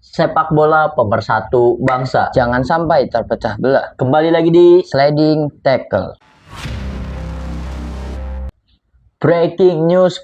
Sepak bola pemersatu bangsa. Jangan sampai terpecah belah. Kembali lagi di Sliding tackle. breaking news.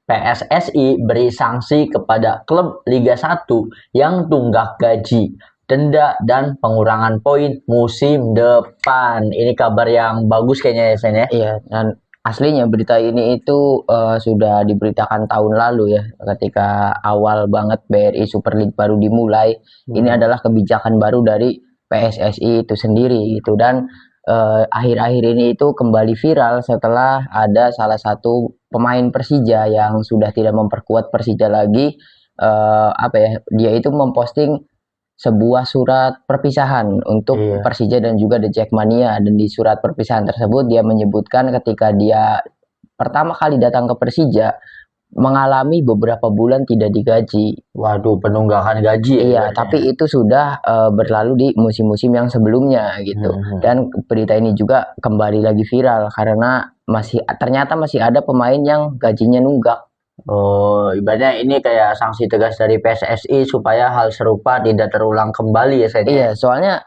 PSSI beri sanksi kepada klub Liga 1 yang tunggak gaji, denda, dan pengurangan poin musim depan. Ini kabar yang bagus kayaknya ya, Sen ya? Iya, dan aslinya berita ini itu sudah diberitakan tahun lalu ya, ketika awal banget BRI Super League baru dimulai. Ini adalah kebijakan baru dari PSSI itu sendiri gitu, dan akhir-akhir ini itu kembali viral setelah ada salah satu pemain Persija yang sudah tidak memperkuat Persija lagi. Apa ya, dia itu memposting sebuah surat perpisahan untuk Persija dan juga The Jackmania, dan di surat perpisahan tersebut dia menyebutkan ketika dia pertama kali datang ke Persija mengalami beberapa bulan tidak digaji. Waduh, penunggakan gaji ya? Iya, tapi itu sudah berlalu di musim-musim yang sebelumnya gitu. Dan berita ini juga kembali lagi viral karena ternyata masih ada pemain yang gajinya nunggak. Oh, ibaratnya ini kayak sanksi tegas dari PSSI supaya hal serupa tidak terulang kembali ya, Sen? Iya, soalnya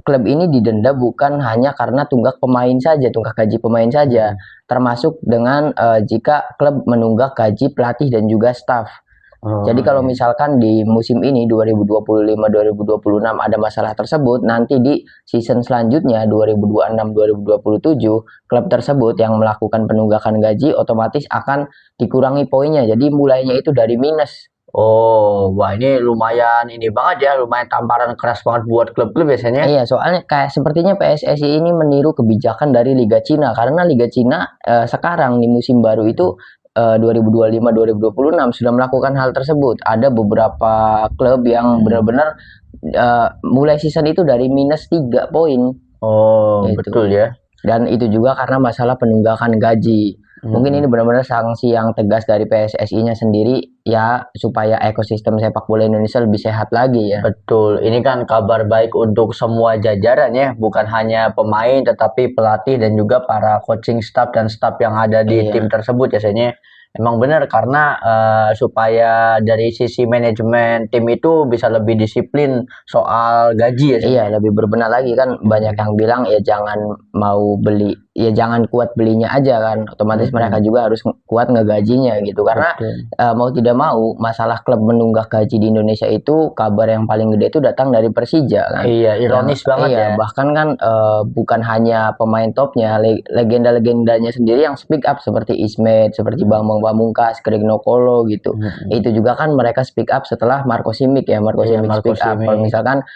klub ini didenda bukan hanya karena tunggak pemain saja, tunggak gaji pemain saja, termasuk dengan jika klub menunggak gaji pelatih dan juga staf. Jadi kalau misalkan di musim ini 2025-2026 ada masalah tersebut, nanti di season selanjutnya 2026-2027 klub tersebut yang melakukan penunggakan gaji otomatis akan dikurangi poinnya. Jadi mulainya itu dari minus. Oh, wah ini lumayan ini banget ya, lumayan tamparan keras banget buat klub-klub biasanya. Iya, soalnya kayak sepertinya PSSI ini meniru kebijakan dari Liga Cina, karena Liga Cina sekarang di musim baru itu 2025-2026 sudah melakukan hal tersebut. Ada beberapa klub yang benar-benar mulai season itu dari minus 3 poin. Oh, gitu. Betul ya. Dan itu juga karena masalah penunggakan gaji. Mungkin ini benar-benar sanksi yang tegas dari PSSI-nya sendiri ya, supaya ekosistem sepak bola Indonesia lebih sehat lagi ya. Betul, ini kan kabar baik untuk semua jajaran ya, bukan hanya pemain tetapi pelatih dan juga para coaching staff dan staff yang ada di tim tersebut ya, Sen ya. Emang benar karena supaya dari sisi manajemen tim itu bisa lebih disiplin soal gaji ya. Iya, lebih berbenah lagi kan. Banyak yang bilang ya jangan mau beli, ya jangan kuat belinya aja kan. Otomatis mereka juga harus kuat ngegajinya gitu. Karena mau tidak mau masalah klub menunggak gaji di Indonesia itu kabar yang paling gede itu datang dari Persija kan. Iya, ironis banget ya. Bahkan kan bukan hanya pemain topnya, legenda-legendanya sendiri yang speak up seperti Ismet, seperti Bambang Pamungkas, Greg Nokolo gitu. Itu juga kan mereka speak up setelah Marco Simic ya, Marco Simic speak up. Kalau misalkan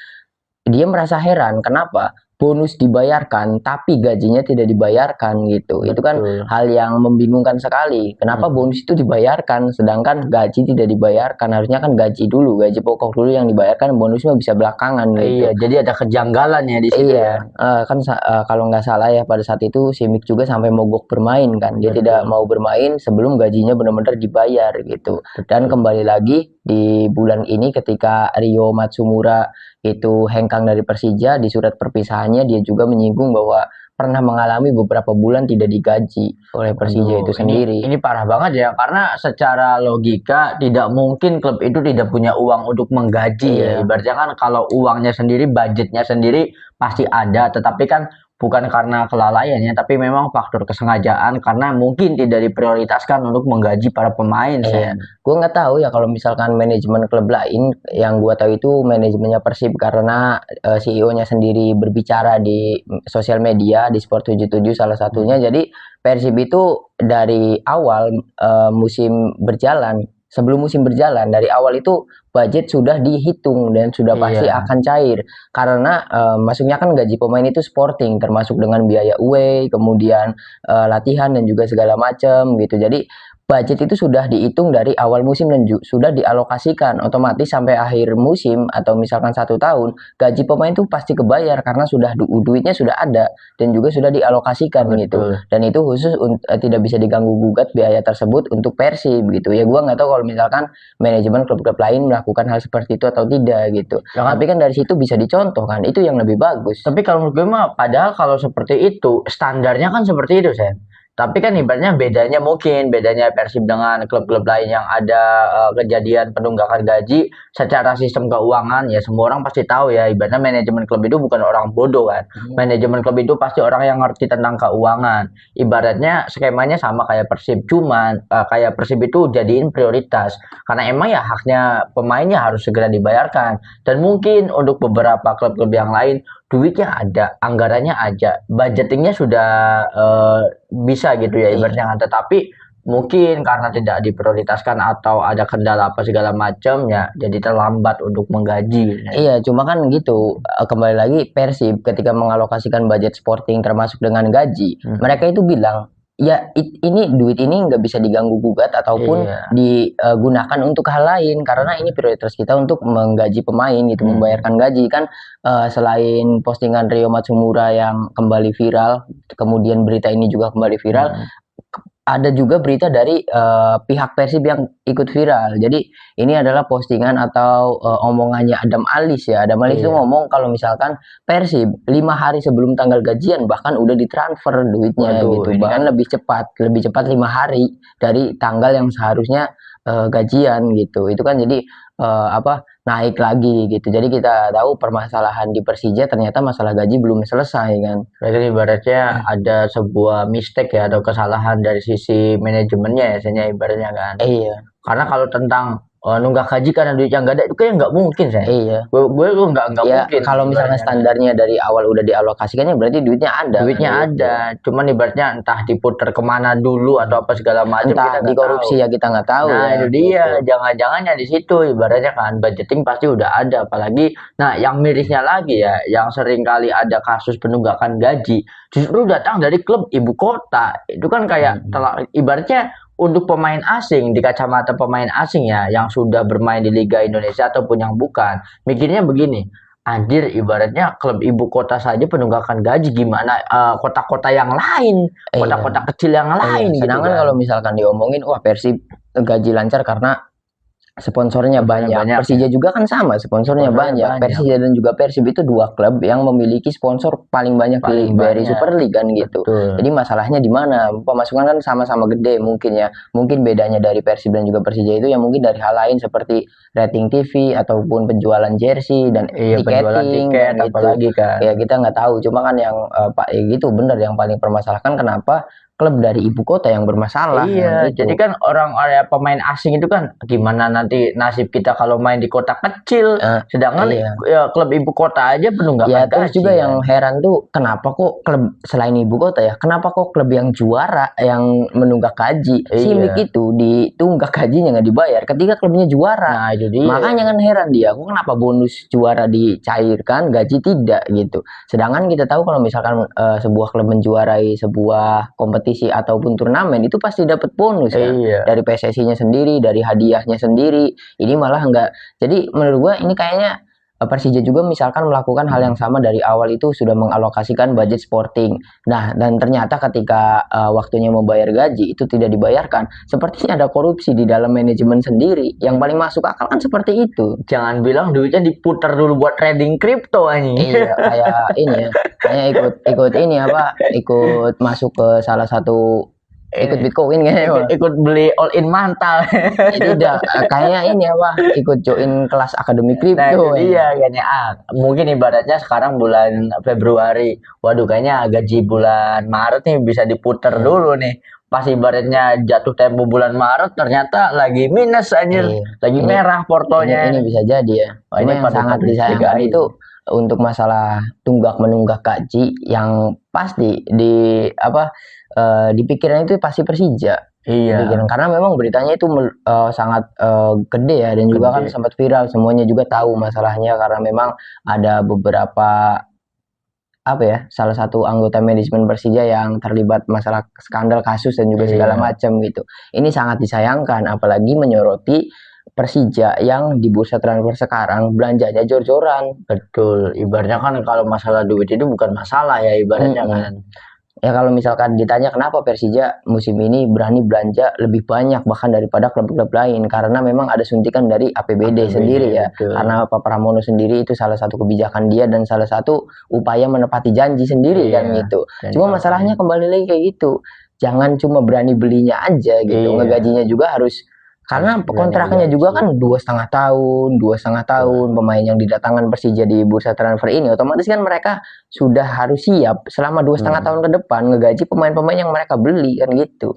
dia merasa heran kenapa bonus dibayarkan tapi gajinya tidak dibayarkan gitu. Itu kan hal yang membingungkan sekali. Kenapa bonus itu dibayarkan sedangkan gaji tidak dibayarkan? Harusnya kan gaji dulu, gaji pokok dulu yang dibayarkan, bonusnya bisa belakangan gitu. Iya, jadi ada kejanggalan ya di situ. Iya, kan kalau nggak salah ya pada saat itu Simic juga sampai mogok bermain kan. Dia tidak mau bermain sebelum gajinya benar-benar dibayar gitu. Dan kembali lagi di bulan ini ketika Rio Matsumura itu hengkang dari Persija, di surat perpisahannya dia juga menyinggung bahwa pernah mengalami beberapa bulan tidak digaji oleh Persija itu sendiri. Ini parah banget ya, karena secara logika tidak mungkin klub itu tidak punya uang untuk menggaji ya. Ibaratnya kan kalau uangnya sendiri, budgetnya sendiri pasti ada, tetapi kan bukan karena kelalaiannya, tapi memang faktor kesengajaan karena mungkin tidak diprioritaskan untuk menggaji para pemain. Gue nggak tahu ya kalau misalkan manajemen klub lain, yang gue tahu itu manajemennya Persib karena CEO-nya sendiri berbicara di sosial media di Sport 77 salah satunya. Jadi Persib itu dari awal musim berjalan, sebelum musim berjalan dari awal itu budget sudah dihitung dan sudah pasti akan cair karena masuknya kan gaji pemain itu sporting termasuk dengan biaya away, kemudian latihan dan juga segala macam gitu. Jadi budget itu sudah dihitung dari awal musim dan sudah dialokasikan otomatis sampai akhir musim atau misalkan 1 tahun gaji pemain itu pasti kebayar karena sudah duitnya sudah ada dan juga sudah dialokasikan gitu. Dan itu khusus tidak bisa diganggu gugat biaya tersebut untuk Persib gitu ya. Gua nggak tahu kalau misalkan manajemen klub-klub lain melakukan hal seperti itu atau tidak gitu. Tapi kan dari situ bisa dicontohkan, itu yang lebih bagus. Tapi kalau menurut gue mah padahal kalau seperti itu standarnya kan seperti itu, Sen. Tapi kan ibaratnya bedanya Persib dengan klub-klub lain yang ada kejadian penunggakan gaji secara sistem keuangan, ya semua orang pasti tahu ya, ibaratnya manajemen klub itu bukan orang bodoh kan. Manajemen klub itu pasti orang yang ngerti tentang keuangan. Ibaratnya skemanya sama kayak Persib, cuman kayak Persib itu jadiin prioritas karena emang ya haknya pemainnya harus segera dibayarkan. Dan mungkin untuk beberapa klub-klub yang lain duitnya ada, anggarannya ada, budgetingnya sudah bisa gitu ya ibaratnya kan. Tetapi mungkin karena tidak diprioritaskan atau ada kendala apa segala macam ya, jadi terlambat untuk menggaji. Iya, cuma kan gitu, kembali lagi Persib ketika mengalokasikan budget sporting termasuk dengan gaji, mereka itu bilang ya ini duit ini nggak bisa diganggu gugat ataupun digunakan untuk hal lain karena ini prioritas kita untuk menggaji pemain gitu, membayarkan gaji kan. Selain postingan Rio Matsumura yang kembali viral, kemudian berita ini juga kembali viral, ada juga berita dari pihak Persib yang ikut viral. Jadi ini adalah postingan atau omongannya Adam Alis ya. Adam Alis itu ngomong kalau misalkan Persib 5 hari sebelum tanggal gajian bahkan udah ditransfer duitnya. Waduh, gitu. Bahkan lebih cepat 5 hari dari tanggal yang seharusnya gajian gitu. Itu kan jadi naik lagi gitu. Jadi kita tahu permasalahan di Persija ternyata masalah gaji belum selesai kan. Berarti ibaratnya ada sebuah mistake ya atau kesalahan dari sisi manajemennya ya, ibaratnya kan. Iya. Karena kalau tentang nunggak gaji karena duit yang gak ada itu kayak nggak mungkin saya. Iya. Gue nggak ya, mungkin. Kalau misalnya standarnya dari awal udah dialokasikannya berarti duitnya ada. Duitnya ada. Cuman ibaratnya entah diputar kemana dulu atau apa segala macam. Entah kita dikorupsi tahu. Ya kita nggak tahu. Nah ya, itu dia. Jangan-jangannya di situ ibaratnya kan budgeting pasti udah ada. Apalagi, nah yang mirisnya lagi ya, yang sering kali ada kasus penunggakan gaji justru datang dari klub ibu kota. Itu kan kayak ibaratnya untuk pemain asing, di kacamata pemain asing ya yang sudah bermain di Liga Indonesia ataupun yang bukan, mikirnya begini, anjir ibaratnya klub ibu kota saja penunggakan gaji, gimana kota-kota yang lain, kota-kota kecil yang lain gitu sedangkan kan. kalau misalkan diomongin wah Persib gaji lancar karena sponsornya banyak. Persija juga kan sama, sponsornya banyak. Persija dan juga Persib itu dua klub yang memiliki sponsor paling banyak di BRI Super League kan gitu. Betul. Jadi masalahnya di mana? Pemasukan kan sama-sama gede mungkin ya. Mungkin bedanya dari Persib dan juga Persija itu yang mungkin dari hal lain seperti rating TV ataupun penjualan jersey dan tiketing tiket, gitu. Apalagi kan. Ya kita nggak tahu. Cuma kan yang gitu bener yang paling permasalahkan kenapa klub dari ibu kota yang bermasalah. Iya, jadi kan orang-orang pemain asing itu kan gimana nanti nasib kita kalau main di kota kecil, sedangkan ya, klub ibu kota aja penunggakan gaji. Terus juga yang heran tuh kenapa kok klub selain ibu kota ya, kenapa kok klub yang juara yang menunggak gaji, Simic itu ditunggak gajinya nggak dibayar ketika klubnya juara. Nah, itu dia. Makanya kan heran dia, kok kenapa bonus juara dicairkan, gaji tidak gitu. Sedangkan kita tahu kalau misalkan sebuah klub menjuarai sebuah kompetisi ataupun turnamen itu pasti dapat bonus kan dari PSSI-nya sendiri, dari hadiahnya sendiri. Ini malah enggak. Jadi menurut gua ini kayaknya Persija juga misalkan melakukan hal yang sama dari awal itu sudah mengalokasikan budget sporting. Nah, dan ternyata ketika waktunya membayar gaji itu tidak dibayarkan. Sepertinya ada korupsi di dalam manajemen sendiri. Yang paling masuk akal kan seperti itu. Jangan bilang duitnya diputar dulu buat trading kripto anjing. Iya, kayak ini ya. Kayak ikut masuk ke salah satu ikut Bitcoin kayaknya ikut beli all in mantal. Tidak, kayaknya ini ikut join kelas akademi kripto. Nah, iya kayaknya mungkin ibaratnya sekarang bulan Februari, waduh kayaknya gaji bulan Maret nih bisa diputer dulu nih. Pas ibaratnya jatuh tempo bulan Maret ternyata lagi minus anjir, lagi merah portonya. Ini bisa jadi ya. Ini yang sangat disayangkan itu untuk masalah tunggak menunggak gaji yang pasti di pikiran itu pasti Persija. Iya. Karena memang beritanya itu sangat gede ya dan juga kan sempat viral, semuanya juga tahu masalahnya karena memang ada beberapa salah satu anggota manajemen Persija yang terlibat masalah skandal kasus dan juga segala macam gitu. Ini sangat disayangkan apalagi menyoroti Persija yang di bursa transfer sekarang belanjanya jor-joran. Betul, ibaratnya kan kalau masalah duit itu bukan masalah ya ibaratnya kan. Ya kalau misalkan ditanya kenapa Persija musim ini berani belanja lebih banyak bahkan daripada klub-klub lain karena memang ada suntikan dari APBD sendiri ya. Betul. Karena Pak Pramono sendiri itu salah satu kebijakan dia dan salah satu upaya menepati janji sendiri kan gitu. Cuma masalahnya kembali lagi kayak gitu. jangan cuma berani belinya aja gitu, ngegajinya juga harus, karena kontraknya juga kan 2,5 tahun pemain yang didatangkan Persija di bursa transfer ini, otomatis kan mereka sudah harus siap selama 2,5 tahun ke depan ngegaji pemain-pemain yang mereka beli kan gitu.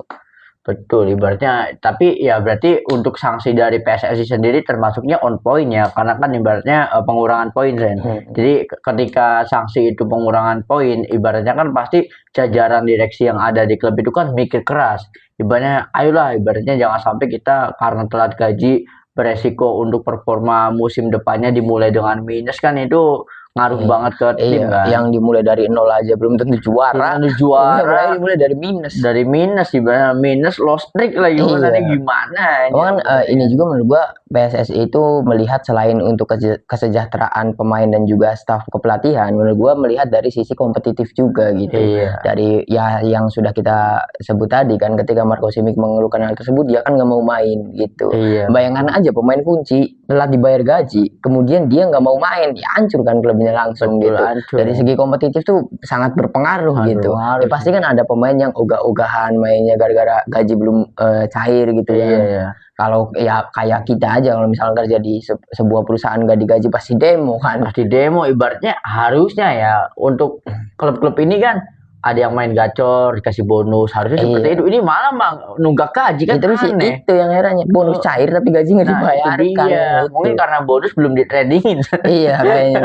Betul, ibaratnya, tapi ya berarti untuk sanksi dari PSSI sendiri termasuknya on point ya, karena kan ibaratnya pengurangan poin, Ren. Jadi ketika sanksi itu pengurangan poin, ibaratnya kan pasti jajaran direksi yang ada di klub itu kan mikir keras. Ibaratnya, ayolah, ibaratnya jangan sampai kita karena telat gaji beresiko untuk performa musim depannya dimulai dengan minus, kan itu ngaruh banget ke tim kan. Yang dimulai dari nol aja belum tentu juara. Juara dimulai dari minus. Dari minus ibaratnya minus loss streak lagi gimana. Kan ini juga menurut gua PSSI itu melihat selain untuk kesejahteraan pemain dan juga staf kepelatihan, menurut gua melihat dari sisi kompetitif juga gitu. Dari ya yang sudah kita sebut tadi kan, ketika Marco Simic mengeluhkan hal tersebut, dia kan nggak mau main gitu. Bayangkan aja pemain kunci telat dibayar gaji, kemudian dia nggak mau main, ya hancur kan klubnya langsung. Betul, gitu. Hancur. Dari segi kompetitif tuh sangat berpengaruh gitu. Ya, pasti kan ada pemain yang ogah-ogahan mainnya gara-gara gaji belum cair gitu ya. Kalau ya kayak kita aja, kalau misalnya kerja di sebuah perusahaan gak digaji pasti demo kan. Pasti demo, ibaratnya harusnya ya untuk klub-klub ini kan ada yang main gacor dikasih bonus, harusnya seperti itu. Ini malah nunggak gaji kan, terus aneh. Itu yang herannya, bonus cair tapi gaji nggak dibayarkan. Gitu. Mungkin karena bonus belum di-tradingin. Iya kayaknya.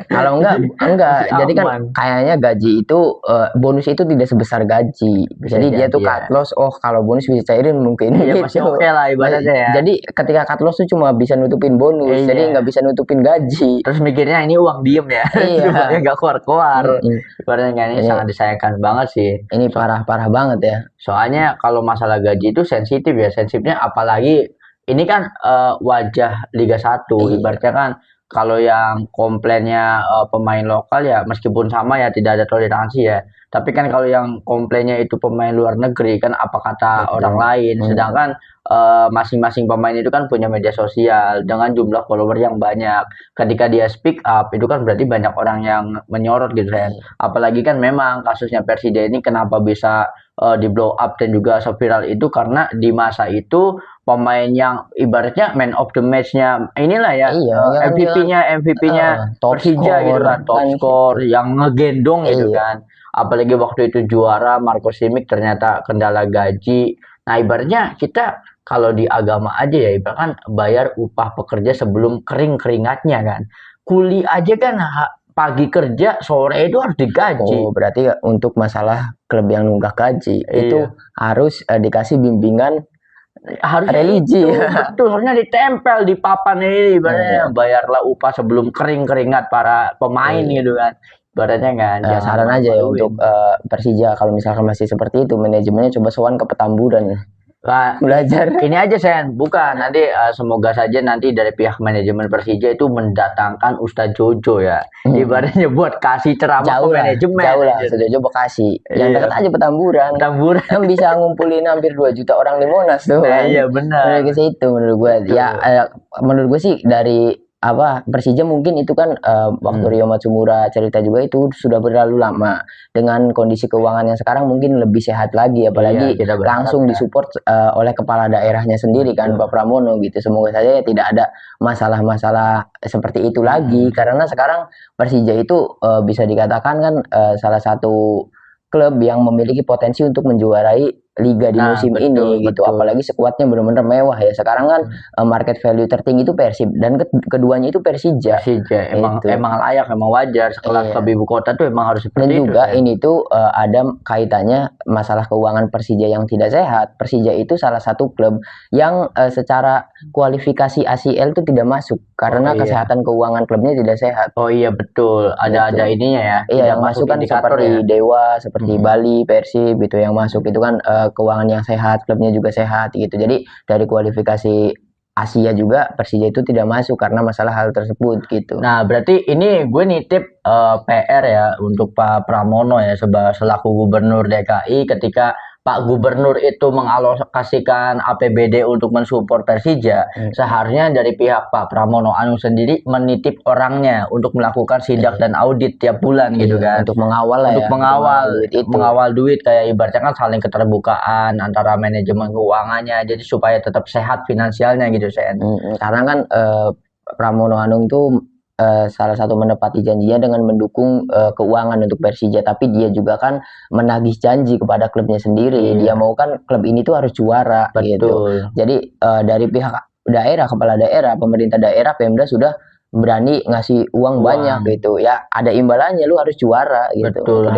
Kalau enggak jadi kan kayaknya gaji itu bonus itu tidak sebesar gaji. Jadi dia tuh cut loss, kalau bonus bisa cairin mungkin gitu. Masih oke lah ibaratnya ya. Jadi ketika cut loss tuh cuma bisa nutupin bonus, jadi nggak bisa nutupin gaji. Terus mikirnya ini uang diem ya. Iya. Nggak keluar-keluar. Ibaratnya ini sangat disayangkan banget sih. Ini parah banget ya. Soalnya kalau masalah gaji itu sensitif ya. Sensitifnya apalagi ini kan wajah Liga 1. Ibaratnya kan kalau yang komplainnya pemain lokal ya meskipun sama ya tidak ada toleransi ya. Tapi kan kalau yang komplainnya itu pemain luar negeri kan apa kata orang lain. Sedangkan masing-masing pemain itu kan punya media sosial dengan jumlah follower yang banyak. Ketika dia speak up itu kan berarti banyak orang yang menyorot gitu kan. Apalagi kan memang kasusnya Persija ini kenapa bisa di blow up dan juga viral itu karena di masa itu pemain yang ibaratnya man of the match-nya inilah ya, MVP-nya Persija gitu kan, top score yang ngegendong gitu kan. Apalagi waktu itu juara Marco Simic ternyata kendala gaji. Nah ibaratnya kita kalau di agama aja ya, bahkan bayar upah pekerja sebelum keringatnya kan. Kuli aja kan pagi kerja, sore itu harus digaji. Berarti untuk masalah klub yang nunggak gaji itu harus dikasih bimbingan harus religi. Betul, harusnya ditempel di papan ini, ibaratnya bayarlah upah sebelum keringat para pemain gitu kan. Ibaratnya kan. Saran aja ya untuk Persija, kalau misalkan masih seperti itu, manajemennya coba sowan ke Petamburan. Belajar. Ini aja Sen, bukan nanti semoga saja nanti dari pihak manajemen Persija itu mendatangkan Ustadz Jojo ya. Ibaratnya buat kasih ceramah ke manajemen. Jauh lah, Jojo Bekasi. Yang dekat aja Petamburan. Kan bisa ngumpulin hampir 2 juta orang di Monas tuh. Iya benar. Menurut gue itu menurut gue. Ya menurut gue sih dari Persija mungkin itu kan waktu Rio Matsumura cerita juga itu sudah berlalu lama. Dengan kondisi keuangan yang sekarang mungkin lebih sehat lagi, apalagi langsung disupport oleh kepala daerahnya sendiri kan, Pak Pramono gitu. Semoga saja ya tidak ada masalah-masalah seperti itu lagi, karena sekarang Persija itu bisa dikatakan kan salah satu klub yang memiliki potensi untuk menjuarai liga di musim ini gitu. Apalagi skuadnya benar-benar mewah ya. Sekarang kan market value tertinggi itu Persib dan keduanya itu Persija. Emang layak, emang wajar sekelas klub ibu kota tuh emang harus seperti itu. Dan juga ini tuh ada kaitannya masalah keuangan Persija yang tidak sehat. Persija itu salah satu klub yang secara kualifikasi ACL itu tidak masuk karena kesehatan keuangan klubnya tidak sehat. Oh iya betul. Ada ininya ya. Iya, yang masuk kan seperti Dewa, seperti Bali, Persib gitu yang masuk itu kan keuangan yang sehat, klubnya juga sehat gitu. Jadi dari kualifikasi Asia juga Persija itu tidak masuk karena masalah hal tersebut gitu. Nah berarti ini gue nitip PR ya untuk Pak Pramono ya selaku Gubernur DKI ketika Pak Gubernur itu mengalokasikan APBD untuk mensupport Persija, seharusnya dari pihak Pak Pramono Anung sendiri menitip orangnya untuk melakukan sidak dan audit tiap bulan gitu kan. Untuk mengawal lah Untuk ya, mengawal duit kayak ibaratnya kan saling keterbukaan antara manajemen keuangannya, jadi supaya tetap sehat finansialnya gitu Sen. Karena kan Pramono Anung tuh salah satu menepati janjinya dengan mendukung keuangan untuk Persija, tapi dia juga kan menagih janji kepada klubnya sendiri. Dia mau kan klub ini tuh harus juara. Betul. Gitu. Jadi dari pihak daerah, kepala daerah, pemerintah daerah, Pemda sudah berani ngasih uang banyak gitu ya, ada imbalannya, lu harus juara gitu. Betul,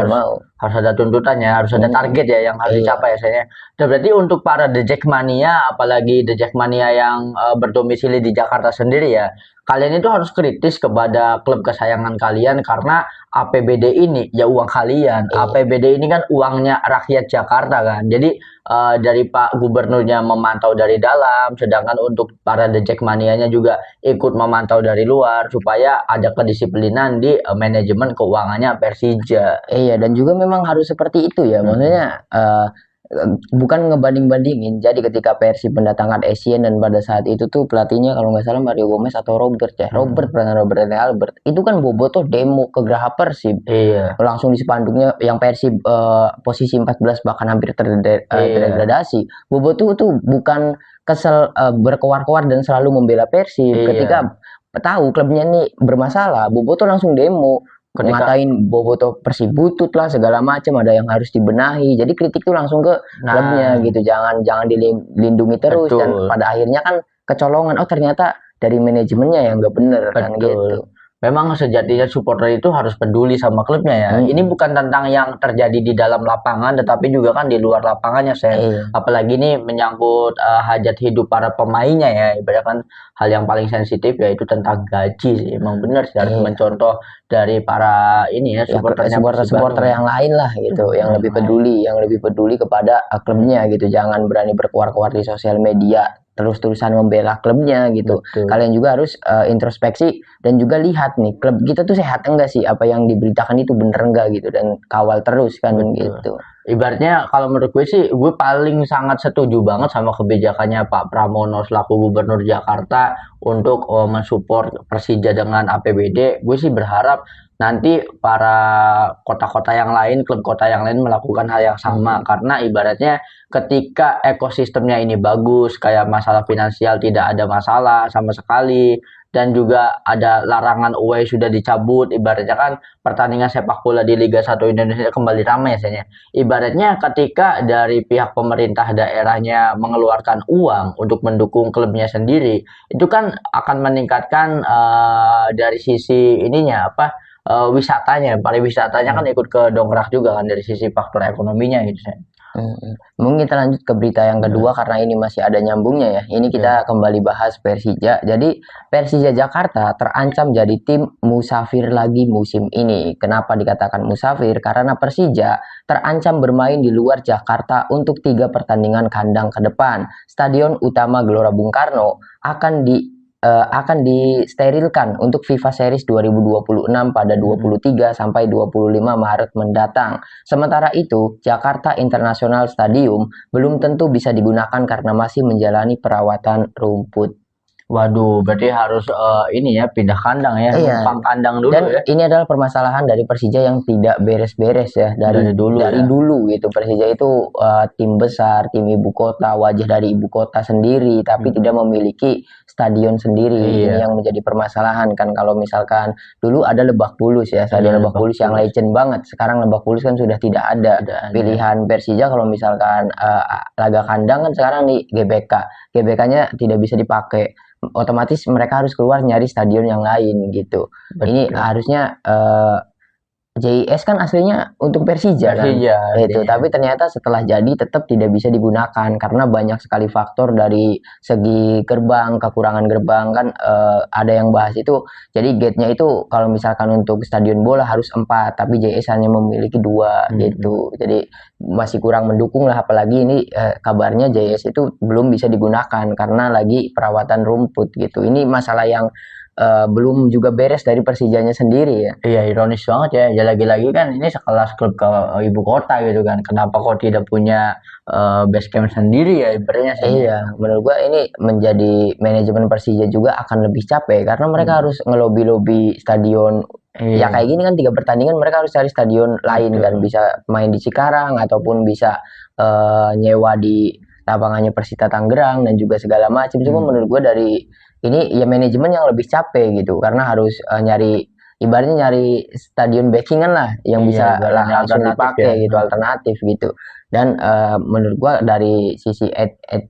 harus ada tuntutannya, harus ada target ya yang harus dicapai ya saya. Nah, berarti untuk para The Jackmania, apalagi The Jackmania yang berdomisili di Jakarta sendiri ya, kalian itu harus kritis kepada klub kesayangan kalian karena APBD ini ya uang kalian. APBD ini kan uangnya rakyat Jakarta kan. Jadi dari Pak Gubernurnya memantau dari dalam, sedangkan untuk para The Jackmanianya juga ikut memantau dari luar supaya ada kedisiplinan di manajemen keuangannya Persija. Iya, dan juga memang harus seperti itu ya. Maksudnya bukan ngebanding-bandingin. Jadi ketika Persib mendatangkan Essien dan pada saat itu tuh pelatihnya kalau nggak salah Mario Gomez atau Robert ya. Robert Albert. Itu kan Bobotoh demo ke Geraha Persib. Iya. Langsung di spanduknya yang Persib posisi 14 bahkan hampir terdegradasi. Bobotoh tuh bukan kesel berkoar-koar dan selalu membela Persib. Ketika tahu klubnya nih bermasalah, Bobotoh langsung demo. Ngatain Bobotoh Persib butut lah segala macam, ada yang harus dibenahi. Jadi kritik tuh langsung ke klubnya gitu, jangan dilindungi terus. Dan pada akhirnya kan kecolongan, oh ternyata dari manajemennya yang nggak bener kan gitu. Memang sejatinya supporter itu harus peduli sama klubnya ya. Ini bukan tentang yang terjadi di dalam lapangan, tetapi juga kan di luar lapangannya saya. Apalagi ini menyangkut hajat hidup para pemainnya ya. Ibaratnya kan hal yang paling sensitif yaitu tentang gaji sih. Emang benar sih harus mencontoh dari para ini ya supporter yang lain lah gitu, yang lebih peduli kepada klubnya gitu. Jangan berani berkuar-kuar di sosial media terus-terusan membela klubnya gitu. Kalian juga harus introspeksi dan juga lihat nih klub kita tuh sehat enggak sih, apa yang diberitakan itu bener enggak gitu, dan kawal terus kan gitu. Ibaratnya kalau menurut gue sih, gue paling sangat setuju banget sama kebijakannya Pak Pramono selaku Gubernur Jakarta untuk mensupport Persija dengan APBD. Gue sih berharap nanti para kota-kota yang lain, klub kota yang lain melakukan hal yang sama, karena ibaratnya ketika ekosistemnya ini bagus, kayak masalah finansial tidak ada masalah sama sekali, dan juga ada larangan away sudah dicabut, ibaratnya kan pertandingan sepak bola di Liga 1 Indonesia kembali ramai ya. Ibaratnya ketika dari pihak pemerintah daerahnya mengeluarkan uang untuk mendukung klubnya sendiri, itu kan akan meningkatkan dari sisi ininya wisatanya, pariwisatanya kan ikut ke dongkrak juga kan dari sisi faktor ekonominya gitu. Mungkin kita lanjut ke berita yang kedua karena ini masih ada nyambungnya ya. Ini kita kembali bahas Persija. Jadi Persija Jakarta terancam jadi tim musafir lagi musim ini. Kenapa dikatakan musafir? Karena Persija terancam bermain di luar Jakarta untuk 3 pertandingan kandang ke depan. Stadion utama Gelora Bung Karno akan disterilkan untuk FIFA Series 2026 pada 23 sampai 25 Maret mendatang. Sementara itu, Jakarta International Stadium belum tentu bisa digunakan karena masih menjalani perawatan rumput. Waduh, berarti harus ini ya pindah kandang ya, numpang kandang dulu. Dan ya. Ini adalah permasalahan dari Persija yang tidak beres-beres ya dari dulu gitu. Persija itu tim besar, tim ibu kota, wajah dari ibu kota sendiri, tapi tidak memiliki stadion sendiri. Ini yang menjadi permasalahan kan. Kalau misalkan dulu ada Lebak Bulus ya, stadion Lebak Bulus yang legend banget. Sekarang Lebak Bulus kan sudah tidak ada. Pilihan Persija kalau misalkan laga kandang kan sekarang di GBK. GBK-nya tidak bisa dipakai. Otomatis mereka harus keluar nyari stadion yang lain gitu. Ini harusnya JIS kan aslinya untuk Persija kan, itu. Tapi ternyata setelah jadi tetap tidak bisa digunakan karena banyak sekali faktor dari segi gerbang, kekurangan gerbang kan. Ada yang bahas itu. Jadi gate-nya itu kalau misalkan untuk stadion bola harus 4, tapi JIS hanya memiliki 2 gitu. Jadi masih kurang mendukung lah, apalagi ini kabarnya JIS itu belum bisa digunakan karena lagi perawatan rumput gitu. Ini masalah yang belum juga beres dari Persijanya sendiri ya. Iya, ironis banget ya. Ya lagi-lagi kan ini sekelas klub ke ibu kota gitu kan. Kenapa kok tidak punya base camp sendiri ya ibaratnya sih. Iya, menurut gua ini menjadi manajemen Persija juga akan lebih capek karena mereka harus ngelobi-lobi stadion. Ya Iya. kayak gini kan 3 pertandingan mereka harus cari stadion lain Betul. kan, bisa main di Cikarang ataupun bisa nyewa di lapangannya Persita Tangerang dan juga segala macam. Cuma menurut gua dari ini ya manajemen yang lebih capek gitu karena harus nyari ibaratnya nyari stadion backingan lah yang Iya, bisa ibaratnya langsung alternatif dipakai ya. gitu, alternatif gitu. Dan menurut gua dari sisi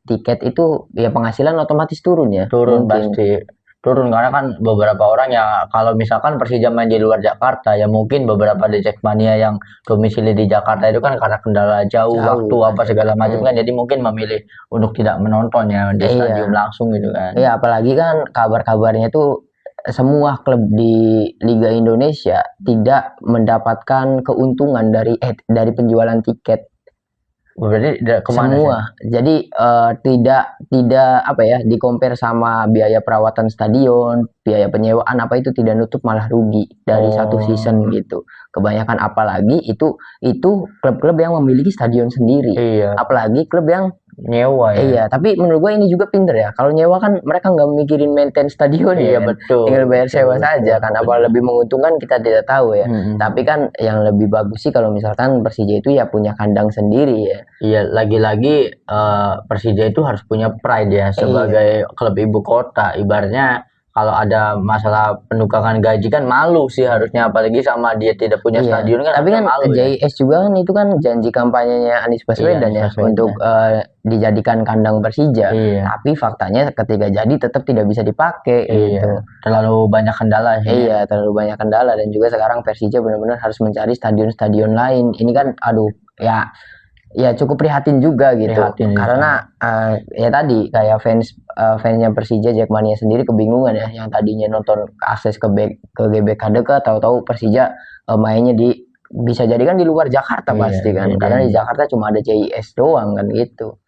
tiket itu ya penghasilan otomatis turun ya. Turun Mungkin. pasti turun karena kan beberapa orang ya kalau misalkan Persija main di luar Jakarta ya mungkin beberapa di Jackmania yang domisili di Jakarta itu kan karena kendala jauh waktu kan. apa segala macam kan jadi mungkin memilih untuk tidak menonton ya di Iya. stadium langsung gitu kan. Iya, apalagi kan kabar-kabarnya tuh semua klub di Liga Indonesia tidak mendapatkan keuntungan dari penjualan tiket. Berarti kemana sih? Semua. Jadi tidak apa ya, di-compare sama biaya perawatan stadion, biaya penyewaan apa itu tidak nutup malah rugi dari satu season gitu. Kebanyakan apalagi itu klub-klub yang memiliki stadion sendiri. Iya. Apalagi klub yang Nyewa ya. Iya, tapi menurut gue ini juga pinter ya. Kalau nyewa kan mereka nggak mikirin maintain stadion Iya, ya kan. betul. Tinggal bayar sewa Betul, saja kan. Apa betul. lebih menguntungkan kita tidak tahu ya. Mm-mm. Tapi kan yang lebih bagus sih kalau misalkan Persija itu ya punya kandang sendiri ya. Iya, lagi-lagi Persija itu harus punya pride ya sebagai klub ibu kota. Ibaratnya kalau ada masalah penukangan gaji kan malu sih harusnya, apalagi sama dia tidak punya Iya. stadion kan. Tapi kan harusnya malu ya. JS juga kan itu kan janji kampanyenya Anies Baswedan Iya, ya Anies Baswedan. untuk dijadikan kandang Persija. Iya. Tapi faktanya ketika jadi tetap tidak bisa dipakai Iya, gitu. terlalu banyak kendala sih. Iya, terlalu banyak kendala dan juga sekarang Persija benar-benar harus mencari stadion-stadion lain. Ini kan aduh ya cukup prihatin juga gitu. Prihatin, ya. Karena ya tadi kayak fansnya Persija Jackmania sendiri kebingungan ya yang tadinya nonton akses ke GBK dekat tahu-tahu Persija mainnya bisa jadi kan di luar Jakarta Iya, pasti kan. jadi- Karena di Jakarta cuma ada JIS doang kan gitu.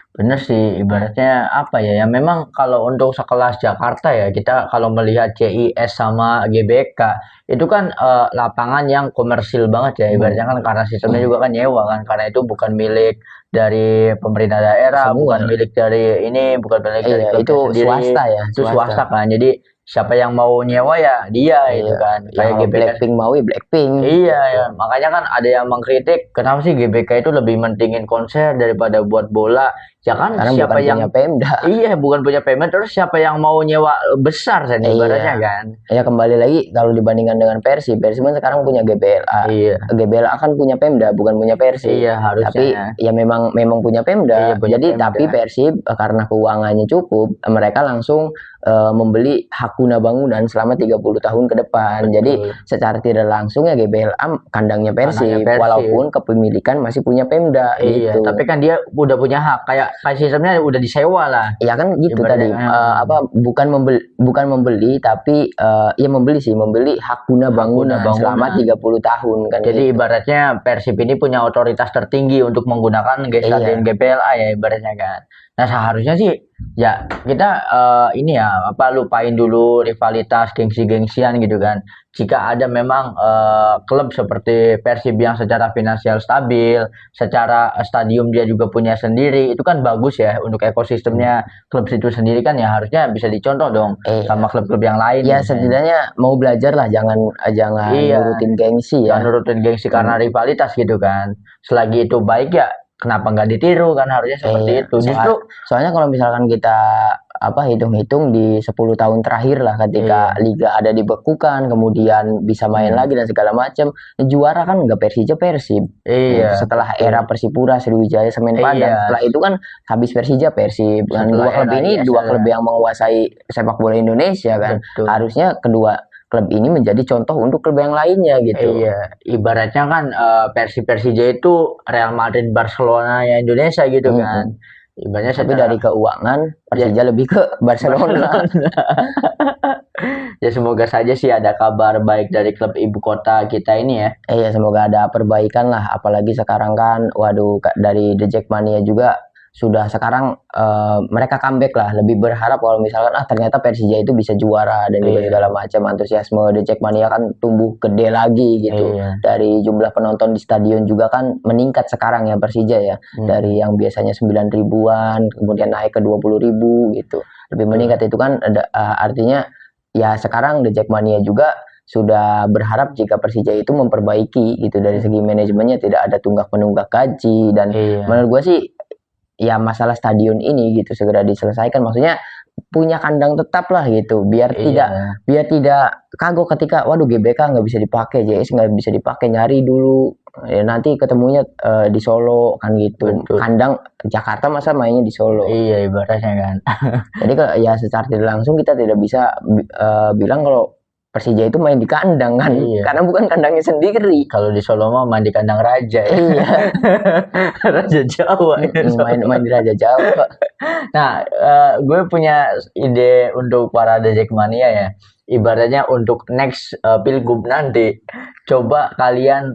Bener sih, ibaratnya apa ya? Ya memang kalau untuk sekelas Jakarta ya, kita kalau melihat CIS sama GBK itu kan lapangan yang komersil banget ya. Ibaratnya kan karena sistemnya juga kan nyewa kan, karena itu bukan milik dari pemerintah daerah, Semua. bukan milik dari ini, bukan milik dari Iya, klubnya itu sendiri. swasta ya, Itu swasta. swasta kan. Jadi siapa yang mau nyewa ya dia itu kan. Ya, kalau Blackpink mau ya Blackpink. Iya ya, makanya kan ada yang mengkritik kenapa sih GBK itu lebih mentingin konser daripada buat bola. Ya kan Karena siapa bukan yang punya Pemda. Iya, bukan punya payment terus siapa yang mau nyewa besar kan Iya. ibaratnya kan. Ya kembali lagi kalau dibandingkan dengan Persib kan sekarang punya GBLA. Iya. GBLA kan punya Pemda bukan punya Persib. Iya, harusnya. Tapi ya memang punya Pemda. Iya, punya Jadi Pemda. tapi Persib karena keuangannya cukup, mereka langsung membeli hak guna bangunan selama 30 tahun ke depan. Betul. Jadi secara tidak langsung ya GBLA kandangnya Persib, walaupun kepemilikan masih punya Pemda Iya, gitu. tapi kan dia udah punya hak kayak sistemnya udah disewa lah. Ya kan gitu Ibaratnya, tadi bukan membeli tapi ya membeli hak guna bangunan selama 30 tahun kan. Jadi gitu. ibaratnya Persib ini punya otoritas tertinggi untuk menggunakan stadion GBLA ya ibaratnya kan. Nah seharusnya sih ya kita ini ya lupain dulu rivalitas gengsi-gengsian gitu kan. Jika ada memang klub seperti Persib yang secara finansial stabil, secara stadium dia juga punya sendiri, itu kan bagus ya untuk ekosistemnya klub itu sendiri kan ya harusnya bisa dicontoh dong sama klub-klub yang lain. Ya setidaknya mau belajar lah, jangan nurutin gengsi ya. Jangan nurutin gengsi karena rivalitas gitu kan. Selagi itu baik ya kenapa nggak ditiru kan harusnya seperti itu. Justru soalnya kalau misalkan kita hitung-hitung di 10 tahun terakhir lah ketika liga ada dibekukan kemudian bisa main lagi dan segala macam, juara kan nggak Persija Persib. Iya. Setelah era Persipura, Sriwijaya, Semen Padang, setelah itu kan habis Persija Persib. Dan dua klub ini dua klub yang menguasai sepak bola Indonesia kan. Betul. Harusnya kedua klub ini menjadi contoh untuk klub yang lainnya gitu. Iya, ibaratnya kan Persija itu Real Madrid Barcelona ya Indonesia gitu kan. Ibaratnya tapi dari keuangan Persija lebih ke Barcelona. Ya semoga saja sih ada kabar baik dari klub ibu kota kita ini ya. Iya, semoga ada perbaikan lah. Apalagi sekarang kan, waduh, dari The Jackmania juga sudah sekarang mereka comeback lah, lebih berharap kalau misalkan ternyata Persija itu bisa juara dan juga segala macam. Antusiasme The Jackmania kan tumbuh gede lagi gitu. Dari jumlah penonton di stadion juga kan meningkat sekarang ya Persija ya, dari yang biasanya 9 ribuan kemudian naik ke 20 ribu gitu, lebih meningkat. Itu kan artinya ya sekarang The Jackmania juga sudah berharap jika Persija itu memperbaiki gitu dari segi manajemennya, tidak ada tunggak penunggak gaji. Dan menurut gue sih ya masalah stadion ini gitu segera diselesaikan, maksudnya punya kandang tetap lah gitu, biar tidak kagok ketika waduh GBK nggak bisa dipakai, JS nggak bisa dipakai, nyari dulu ya nanti ketemunya di Solo kan gitu. Kandang Jakarta masa mainnya di Solo, ibaratnya kan. jadi ya secara tidak langsung kita tidak bisa bilang kalau Persija itu main di kandang kan, karena bukan kandangnya sendiri. Kalau di Solo mah main di kandang raja ya. Raja Jawa. Main di Raja Jawa. Nah, gue punya ide untuk para The Jackmania ya. Ibaratnya untuk next pilgub nanti, coba kalian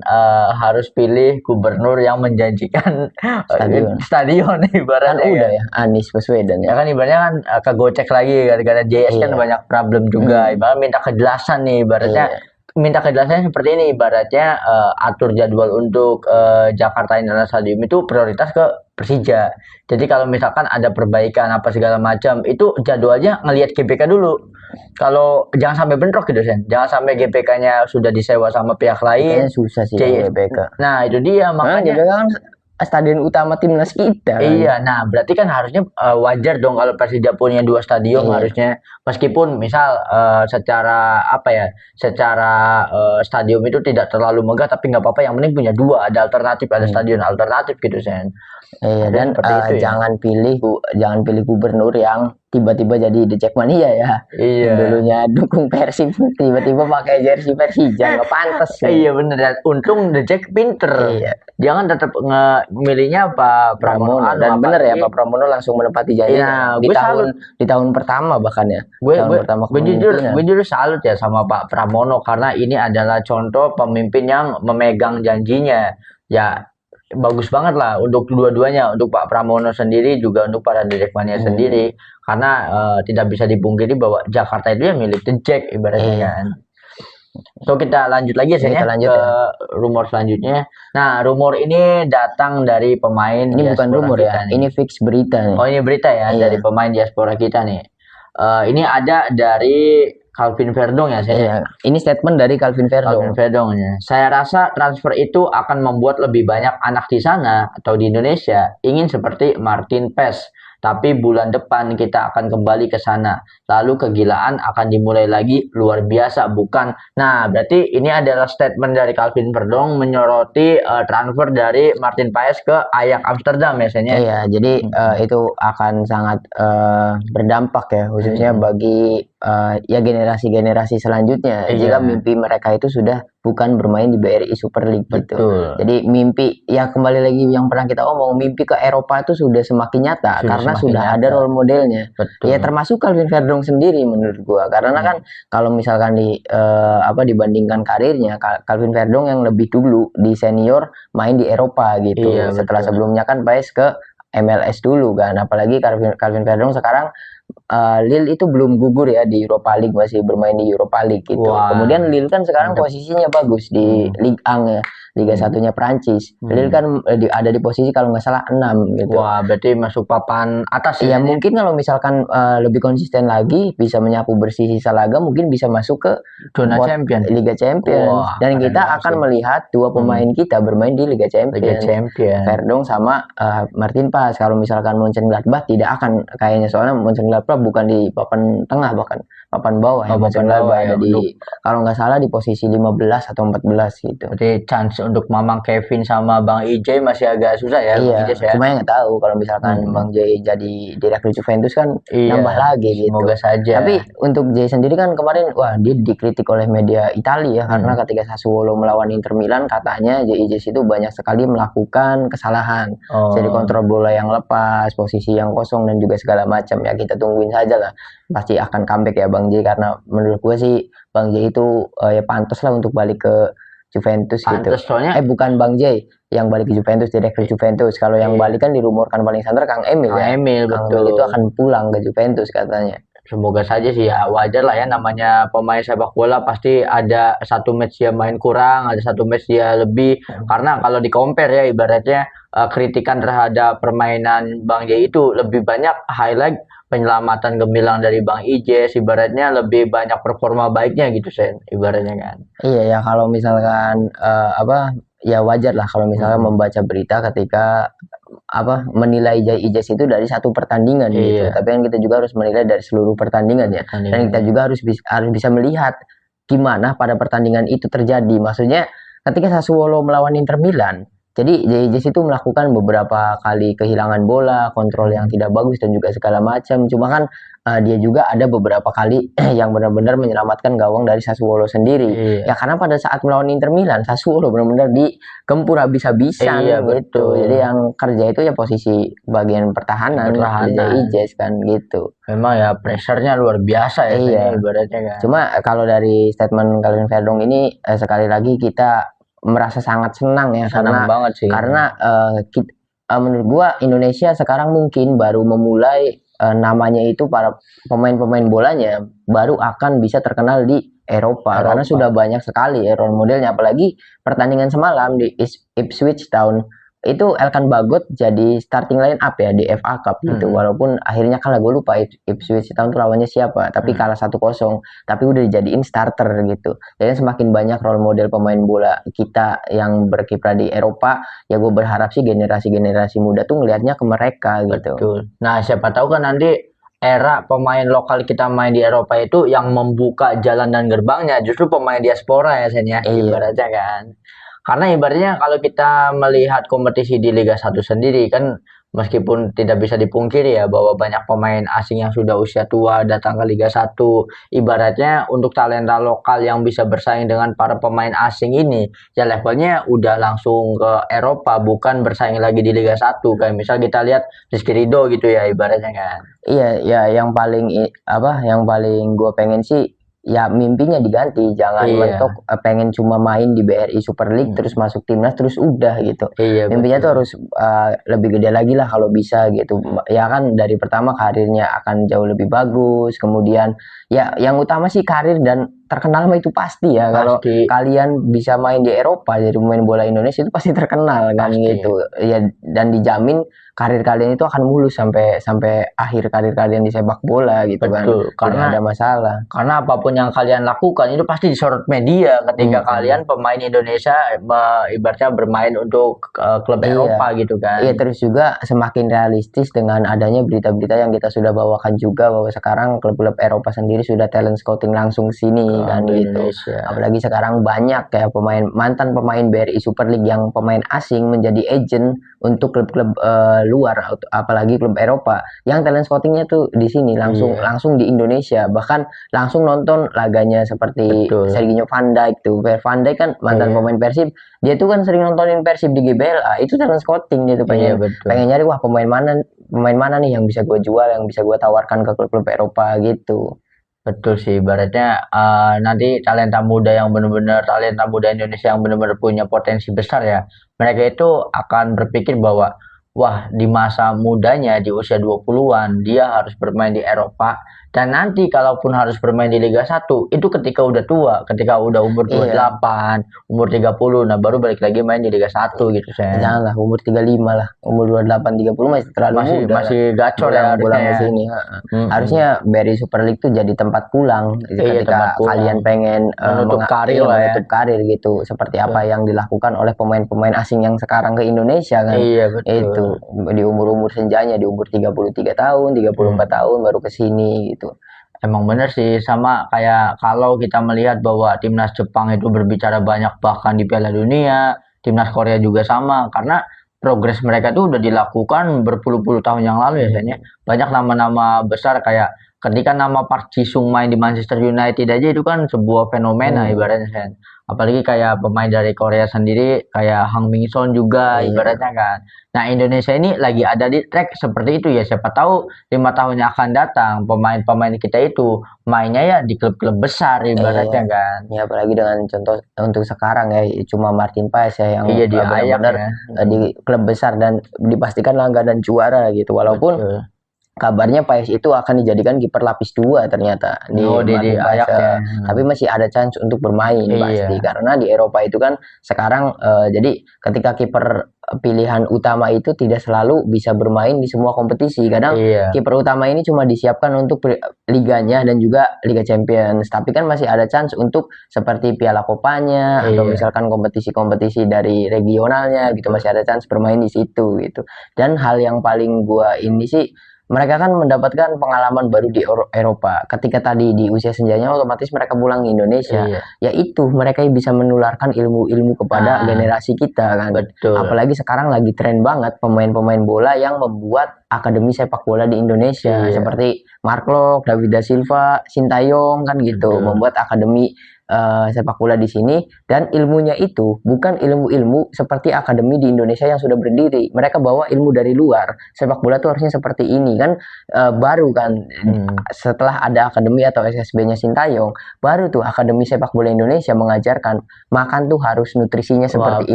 harus pilih gubernur yang menjanjikan stadion ibaratnya. Kan udah ya Anies Baswedan ya kan, ibaratnya kan kegocek lagi gara-gara JS kan banyak problem juga. Ibaratnya minta kejelasan nih, ibaratnya minta kejelasannya seperti ini, ibaratnya atur jadwal untuk Jakarta International Stadium itu prioritas ke Persija. Jadi kalau misalkan ada perbaikan apa segala macam, itu jadwalnya ngelihat GBK dulu. Kalau jangan sampai bentrok gitu Sen, jangan sampai GBK-nya sudah disewa sama pihak lain. Kayaknya susah sih GBK. Nah itu dia makanya. GBK kan stadion utama timnas kita. Iya, nah berarti kan harusnya wajar dong kalau Persija punya 2 stadion harusnya, meskipun misal secara stadion itu tidak terlalu megah, tapi nggak apa-apa, yang penting punya 2, ada alternatif, ada stadion alternatif gitu Sen. Iya, dan jangan pilih gubernur yang tiba-tiba jadi The Jackmania ya. Dulunya dukung Persib tiba-tiba pakai jersey Persija, nggak pantas. Iya bener ya. Untung The Jack pinter. Dia kan tetap milihnya Pak Pramono. Dan bener ya Pak Pramono langsung menepati janjinya di tahun pertama bahkan ya. Gue jujur salut ya sama Pak Pramono, karena ini adalah contoh pemimpin yang memegang janjinya. Ya bagus banget lah untuk dua-duanya, untuk Pak Pramono sendiri juga untuk para The Jackmania sendiri, karena tidak bisa dipungkiri bahwa Jakarta itu ya milik The Jack ibaratnya kan. So kita lanjut lagi ke rumor selanjutnya. Nah rumor ini datang dari pemain. Ini bukan rumor ya, ini fix berita nih. Oh ini berita ya, dari pemain diaspora kita nih. Ini ada dari Calvin Verdong ya saya. Ini statement dari Calvin Verdong. Ya. Saya rasa transfer itu akan membuat lebih banyak anak di sana atau di Indonesia ingin seperti Martin Paes. Tapi bulan depan kita akan kembali ke sana. Lalu kegilaan akan dimulai lagi, luar biasa bukan? Nah, berarti ini adalah statement dari Calvin Verdong menyoroti transfer dari Martin Paes ke Ajax Amsterdam biasanya. Iya, jadi itu akan sangat berdampak ya, khususnya bagi ya generasi-generasi selanjutnya. Jika mimpi mereka itu sudah bukan bermain di BRI Super League gitu. Jadi mimpi ya kembali lagi yang pernah kita omong, mimpi ke Eropa itu sudah semakin nyata karena sudah ada role modelnya. Ya termasuk Calvin Verdong sendiri menurut gua. Karena kan kalau misalkan dibandingkan karirnya, Calvin Verdong yang lebih dulu di senior main di Eropa gitu. Setelah sebelumnya kan Paes ke MLS dulu kan. Apalagi Calvin Verdong sekarang Lille itu belum gugur ya di Europa League, masih bermain di Europa League gitu. Kemudian Lille kan sekarang posisinya bagus di Ligue 1 ya, Liga 1-nya Prancis. Lille kan ada di posisi kalau nggak salah 6 gitu. Wah, berarti masuk papan atas ya. Mungkin kalau misalkan lebih konsisten lagi, bisa menyapu bersih sisa laga, mungkin bisa masuk ke zona champion, Liga Champions. Dan kita akan melihat 2 pemain kita bermain di Liga Champions. Verdong sama Martin Paes. Kalau misalkan Mönchengladbach tidak akan kayaknya, soalnya Mönchengladbach bukan di papan tengah, bahkan papan bawah ya. Mönchengladbach ada di kalau nggak salah di posisi 15 atau 14 gitu. Berarti chance untuk Mamang Kevin sama Bang IJ masih agak susah ya. Iya, cuma yang nggak tahu kalau misalkan Bang J jadi direktur Juventus kan nambah lagi gitu. Semoga saja. Tapi untuk J sendiri kan kemarin dia dikritik oleh media Italia ya, karena ketika Sassuolo melawan Inter Milan katanya JIJ itu banyak sekali melakukan kesalahan. Jadi kontrol bola yang lepas, posisi yang kosong dan juga segala macam ya. Kita tungguin saja lah, pasti akan comeback ya Bang J, karena menurut gue sih Bang J itu ya pantas lah untuk balik ke Juventus gitu. Pantes soalnya Bukan Bang J yang balik ke Juventus, direkrut Juventus. Kalau yang balik kan dirumorkan paling santer Kang Emil Kang ya. Emil, Kang betul. Emil itu akan pulang ke Juventus katanya. Semoga saja sih ya, wajar lah ya, namanya pemain sepak bola pasti ada satu match dia main kurang, ada satu match dia lebih. Karena kalau di compare ya ibaratnya kritikan terhadap permainan Bang J itu lebih banyak highlight penyelamatan gemilang dari Bang Ijes, ibaratnya lebih banyak performa baiknya gitu Sen, ibaratnya kan. Iya ya, kalau misalkan ya wajar lah kalau misalnya membaca berita ketika menilai Jai Ijes itu dari satu pertandingan gitu. Iya. Tapi kan kita juga harus menilai dari seluruh pertandingan ya. Dan kita juga harus bisa melihat gimana pada pertandingan itu terjadi. Maksudnya ketika Sassuolo melawan Inter Milan, jadi Jai Ijes itu melakukan beberapa kali kehilangan bola, kontrol yang tidak bagus dan juga segala macam. Cuma kan dia juga ada beberapa kali yang benar-benar menyelamatkan gawang dari Sassuolo sendiri. Iya. Ya karena pada saat melawan Inter Milan, Sassuolo benar-benar digempur habis-habisan Iya, gitu. betul. Jadi yang kerja itu ya posisi bagian pertahanan. Ijes kan gitu. Memang ya pressure-nya luar biasa ya, Iya. ibaratnya kan. Cuma kalau dari statement Calvin Verdong ini sekali lagi kita merasa sangat senang ya, Senang banget sih. karena menurut gua Indonesia sekarang mungkin baru memulai namanya itu para pemain-pemain bolanya baru akan bisa terkenal di Eropa. Karena sudah banyak sekali ya role modelnya, apalagi pertandingan semalam di Ipswich Town itu Elkan Bagot jadi starting line up ya di FA Cup gitu. Walaupun akhirnya kalah, gue lupa Ipswich Town tuh lawannya siapa, tapi kalah 1-0, tapi udah dijadiin starter gitu. Jadi semakin banyak role model pemain bola kita yang berkiprah di Eropa, ya gue berharap sih generasi-generasi muda tuh ngelihatnya ke mereka gitu. Betul. Nah, siapa tahu kan nanti era pemain lokal kita main di Eropa itu yang membuka jalan dan gerbangnya justru pemain diaspora ya Sen ya, ibaratnya kan. Karena ibaratnya kalau kita melihat kompetisi di Liga 1 sendiri kan meskipun tidak bisa dipungkiri ya bahwa banyak pemain asing yang sudah usia tua datang ke Liga 1. Ibaratnya untuk talenta lokal yang bisa bersaing dengan para pemain asing ini ya levelnya udah langsung ke Eropa, bukan bersaing lagi di Liga 1. Kayak misal kita lihat Rizky Ridho gitu ya ibaratnya kan. Iya, ya yang paling gue pengen sih ya mimpinya diganti, jangan mentok pengen cuma main di BRI Super League terus masuk timnas terus udah gitu. Mimpinya tuh harus lebih gede lagi lah kalau bisa gitu. Ya kan dari pertama karirnya akan jauh lebih bagus, kemudian ya yang utama sih karir dan terkenal mah itu pasti ya. Kalau kalian bisa main di Eropa jadi pemain bola Indonesia itu pasti terkenal kan gitu. Ya dan dijamin karir kalian itu akan mulus sampai akhir karir kalian di sepak bola gitu. Betul, kan. Karena ada masalah. Karena apapun yang kalian lakukan itu pasti disorot media ketika kalian pemain Indonesia ibaratnya bermain untuk klub Eropa gitu kan. Iya, terus juga semakin realistis dengan adanya berita-berita yang kita sudah bawakan juga bahwa sekarang klub-klub Eropa sendiri sudah talent scouting langsung sini kan gitu. Indonesia. Apalagi sekarang banyak kayak mantan pemain BRI Super League yang pemain asing menjadi agent untuk klub-klub luar, apalagi klub Eropa yang talent scoutingnya tuh di sini langsung di Indonesia, bahkan langsung nonton laganya seperti Serginho Van Dijk tuh. Van Dijk kan mantan pemain Persib, dia tuh kan sering nontonin Persib di GBLA, itu talent scouting dia tuh pengen nyari wah pemain mana nih yang bisa gue jual, yang bisa gue tawarkan ke klub-klub Eropa gitu. Betul sih, ibaratnya nanti talenta muda Indonesia yang benar-benar punya potensi besar ya, mereka itu akan berpikir bahwa wah di masa mudanya di usia 20-an dia harus bermain di Eropa, dan nanti kalaupun harus bermain di Liga 1 itu ketika udah tua, ketika udah umur 28, umur 30, nah baru balik lagi main di Liga 1 gitu saya. Janganlah umur 35 lah, umur 28 30 masih terlalu muda. Masih gacor ya pulang ke sini. Harusnya BRI Super League tuh jadi tempat pulang ketika kalian pengen menutup karir gitu, seperti apa yang dilakukan oleh pemain-pemain asing yang sekarang ke Indonesia kan. Itu di umur-umur senjanya, di umur 33 tahun, 34 tahun baru ke sini gitu. Emang bener sih, sama kayak kalau kita melihat bahwa timnas Jepang itu berbicara banyak bahkan di Piala Dunia, timnas Korea juga sama, karena progres mereka tuh udah dilakukan berpuluh-puluh tahun yang lalu ya. Banyak nama-nama besar kayak ketika nama Park Ji-sung main di Manchester United aja itu kan sebuah fenomena ibaratnya kan. Apalagi kayak pemain dari Korea sendiri kayak Hang Min-son juga ibaratnya kan. Nah, Indonesia ini lagi ada di track seperti itu ya. Siapa tahu 5 tahun yang akan datang pemain-pemain kita itu mainnya ya di klub-klub besar ibaratnya kan. Ya apalagi dengan contoh untuk sekarang ya cuma Martin Paes ya yang Iya di Ajax benar-benar ya. di klub besar dan dipastikan langganan juara gitu. Walaupun Betul. kabarnya Paes itu akan dijadikan kiper lapis 2 ternyata di di Martin Paes, Ajax ya. tapi masih ada chance untuk bermain pasti karena di Eropa itu kan sekarang jadi ketika kiper pilihan utama itu tidak selalu bisa bermain di semua kompetisi. Kadang kiper utama ini cuma disiapkan untuk liganya dan juga Liga Champions, tapi kan masih ada chance untuk seperti Piala Kopanya atau misalkan kompetisi-kompetisi dari regionalnya gitu, masih ada chance bermain di situ gitu. Dan hal yang paling gua ini sih, mereka kan mendapatkan pengalaman baru di Eropa. Ketika tadi di usia senjanya otomatis mereka pulang ke Indonesia. Yaitu mereka bisa menularkan ilmu-ilmu kepada generasi kita kan. Betul. Apalagi sekarang lagi tren banget pemain-pemain bola yang membuat akademi sepak bola di Indonesia. Seperti Mark Locke, David da Silva, Sintayong kan gitu. Membuat akademi sepak bola di sini, dan ilmunya itu bukan ilmu-ilmu seperti akademi di Indonesia yang sudah berdiri. Mereka bawa ilmu dari luar. Sepak bola tuh harusnya seperti ini kan, baru kan setelah ada akademi atau SSB-nya Sintayong, baru tuh akademi sepak bola Indonesia mengajarkan makan tuh harus nutrisinya seperti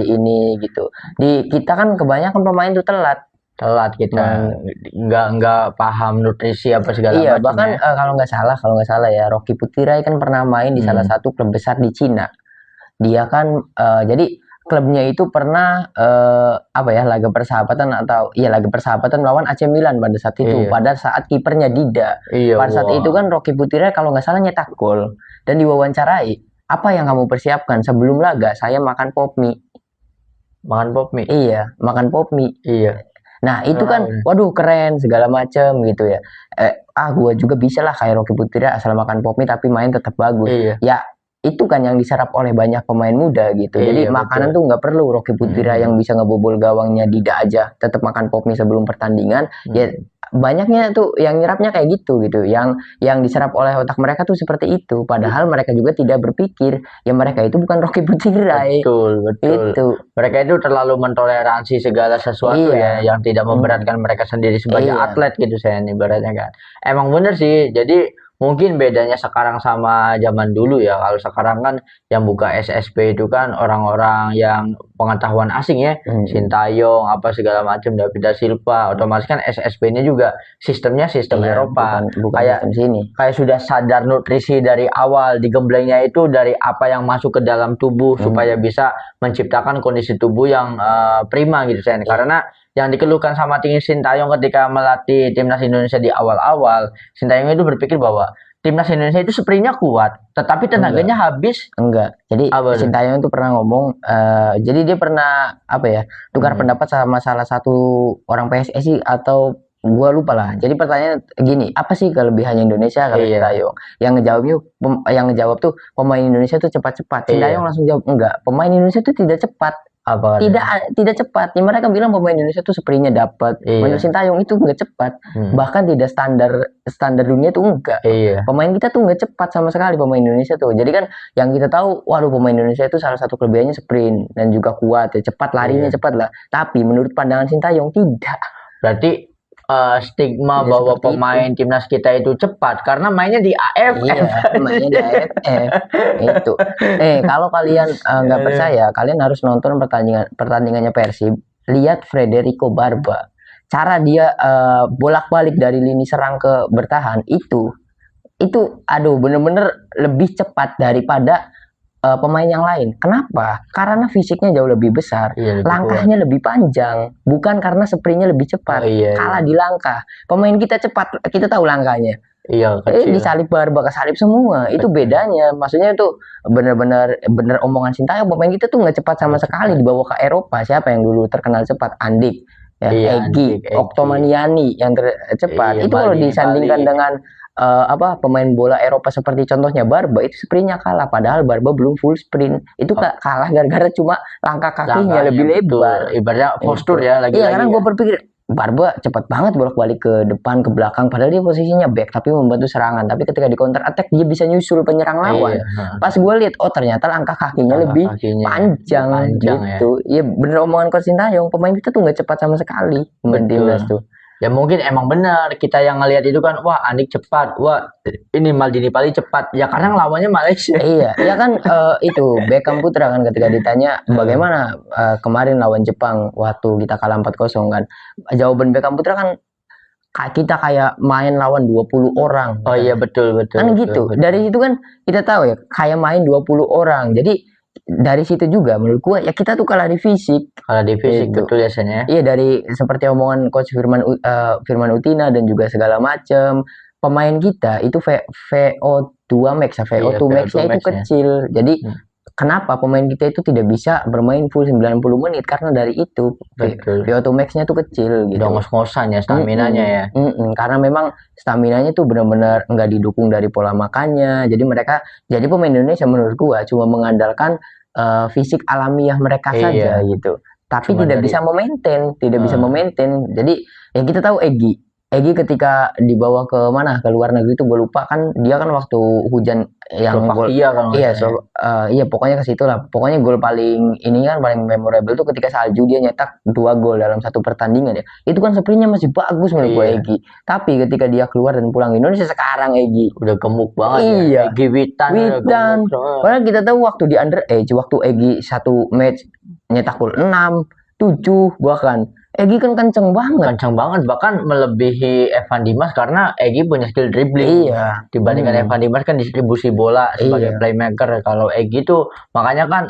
ini gitu. Di kita kan kebanyakan pemain tuh telat kita nggak paham nutrisi apa segala macam. Bahkan kalau nggak salah ya Rocky Putirai kan pernah main di salah satu klub besar di Cina. Dia kan jadi klubnya itu pernah laga persahabatan laga persahabatan melawan AC Milan pada saat itu. Pada saat kipernya Dida. Pada saat itu kan Rocky Putirai kalau nggak salah nyetak gol dan diwawancarai, apa yang kamu persiapkan sebelum laga? Saya makan pop mie. Makan pop mie? Iya, makan pop mie. Iya. Nah itu kan, waduh keren segala macem gitu ya. Gue juga bisa lah kayak Rocky Putirai asal makan pop mie tapi main tetap bagus. Ya itu kan yang diserap oleh banyak pemain muda gitu. Jadi makanan tuh nggak perlu Rocky Putirai yang bisa ngebobol gawangnya Dida aja tetap makan pop mie sebelum pertandingan. Ya banyaknya tuh yang nyerapnya kayak gitu. Yang diserap oleh otak mereka tuh seperti itu. Padahal mereka juga tidak berpikir ya mereka itu bukan Rocky Putirai. Betul. Itu. Mereka itu terlalu mentoleransi segala sesuatu ya yang tidak memberatkan mereka sendiri sebagai atlet gitu saya ibaratnya kan. Emang bener sih. Jadi mungkin bedanya sekarang sama zaman dulu ya. Kalau sekarang kan yang buka SSB itu kan orang-orang yang pengetahuan asing ya. Sintayong apa segala macam, David da Silva. Otomatis kan SSB-nya juga sistemnya sistem Eropa. Bukan sistem sini. Kayak sudah sadar nutrisi dari awal, digemblengnya itu dari apa yang masuk ke dalam tubuh supaya bisa menciptakan kondisi tubuh yang prima gitu saya. Karena yang dikeluhkan sama Sintayong ketika melatih timnas Indonesia di awal-awal, Sintayong itu berpikir bahwa timnas Indonesia itu sprintnya kuat, tetapi tenaganya habis. Enggak. Jadi Sintayong itu pernah ngomong, jadi dia pernah tukar pendapat sama salah satu orang PSSI atau gua lupa lah. Jadi pertanyaan gini, apa sih kelebihannya Indonesia kalau Sintayong? Yang ngejawab tuh pemain Indonesia tuh cepat-cepat. Sintayong langsung jawab enggak, pemain Indonesia tuh tidak cepat. Tidak cepat. Ya, mereka bilang pemain Indonesia tuh sprintnya dapat. Menurut Sintayong itu nggak cepat. Bahkan tidak standar dunia tuh enggak. Pemain kita tuh nggak cepat sama sekali pemain Indonesia tuh. Jadi kan yang kita tahu, waduh pemain Indonesia itu salah satu kelebihannya sprint dan juga kuat ya, cepat larinya cepat lah. Tapi menurut pandangan Sintayong tidak. Berarti stigma bahwa pemain timnas kita itu cepat karena mainnya di AFF. Mainnya di AFF. Itu. Kalau kalian nggak percaya, kalian harus nonton pertandingannya Persib. Lihat Federico Barba. Cara dia bolak-balik dari lini serang ke bertahan itu bener-bener lebih cepat daripada pemain yang lain. Kenapa? Karena fisiknya jauh lebih besar, langkahnya lebih panjang, bukan karena sprintnya lebih cepat. Kalah di langkah. Pemain kita cepat, kita tahu langkahnya. Disalip Barba, kesalip semua. Itu bedanya. Maksudnya itu bener omongan Sintayong. Pemain kita tuh nggak cepat sama sekali dibawa ke Eropa. Siapa yang dulu terkenal cepat? Andik, Egy, Oktomaniani yang cepat. Itu kalau disandingkan dengan pemain bola Eropa seperti contohnya Barba, itu sprintnya kalah, padahal Barba belum full sprint. Itu kalah gara-gara cuma langkah kakinya lebih lebar. Ibaratnya postur ya lagi. Karena gue berpikir Barba cepat banget bolak-balik ke depan ke belakang padahal dia posisinya back tapi membantu serangan, tapi ketika di counter attack dia bisa nyusul penyerang lawan. Pas gue lihat oh ternyata langkah kakinya lebih panjang gitu ya. Bener omongan Coach Sintayong, pemain kita tuh nggak cepat sama sekali pemain timnas tuh. Ya mungkin emang benar kita yang ngelihat itu kan, wah Andik cepat, wah ini Maldini Pali cepat. Ya karena lawannya Malaysia. Iya, ya kan itu Beckham Putra kan ketika ditanya bagaimana kemarin lawan Jepang waktu kita kalah 4-0 kan. Jawaban Beckham Putra kan kita kayak main lawan 20 orang. Oh iya betul. Kan gitu. Betul. Dari situ kan kita tahu ya kayak main 20 orang. Jadi dari situ juga menurut gua ya kita tuh kalah di fisik. Kalah di fisik gitu. betul biasanya. Iya, dari seperti omongan coach Firman Utina dan juga segala macam, pemain kita itu VO2 max, VO2 max-nya itu kecil. Jadi kenapa pemain kita itu tidak bisa bermain full 90 menit karena dari itu. VO2 max-nya tuh kecil gitu. Udah ngos-ngosan ya staminanya ya. Karena memang staminanya tuh benar-benar nggak didukung dari pola makannya. Jadi pemain Indonesia menurut gua cuma mengandalkan fisik alamiah mereka saja gitu. Tapi cuma tidak bisa memaintain. Jadi ya kita tahu Egy ketika dibawa ke mana ke luar negeri itu gue lupa kan, dia kan waktu hujan yang gol iya pokoknya ke situ lah. Pokoknya gol paling ini kan paling memorable tuh ketika salju dia nyetak 2 gol dalam satu pertandingan ya. Itu kan sprintnya masih bagus menurut gue Egy. Tapi ketika dia keluar dan pulang Indonesia sekarang Egy udah gemuk banget ya. Egy Witan. Padahal kita tahu waktu di underage waktu Egy satu match nyetak gol 6, 7 bahkan Egy kan kenceng banget bahkan melebihi Evan Dimas karena Egy punya skill dribbling. Iya. Dibandingkan Evan Dimas kan distribusi bola sebagai playmaker. Kalau Egy tuh makanya kan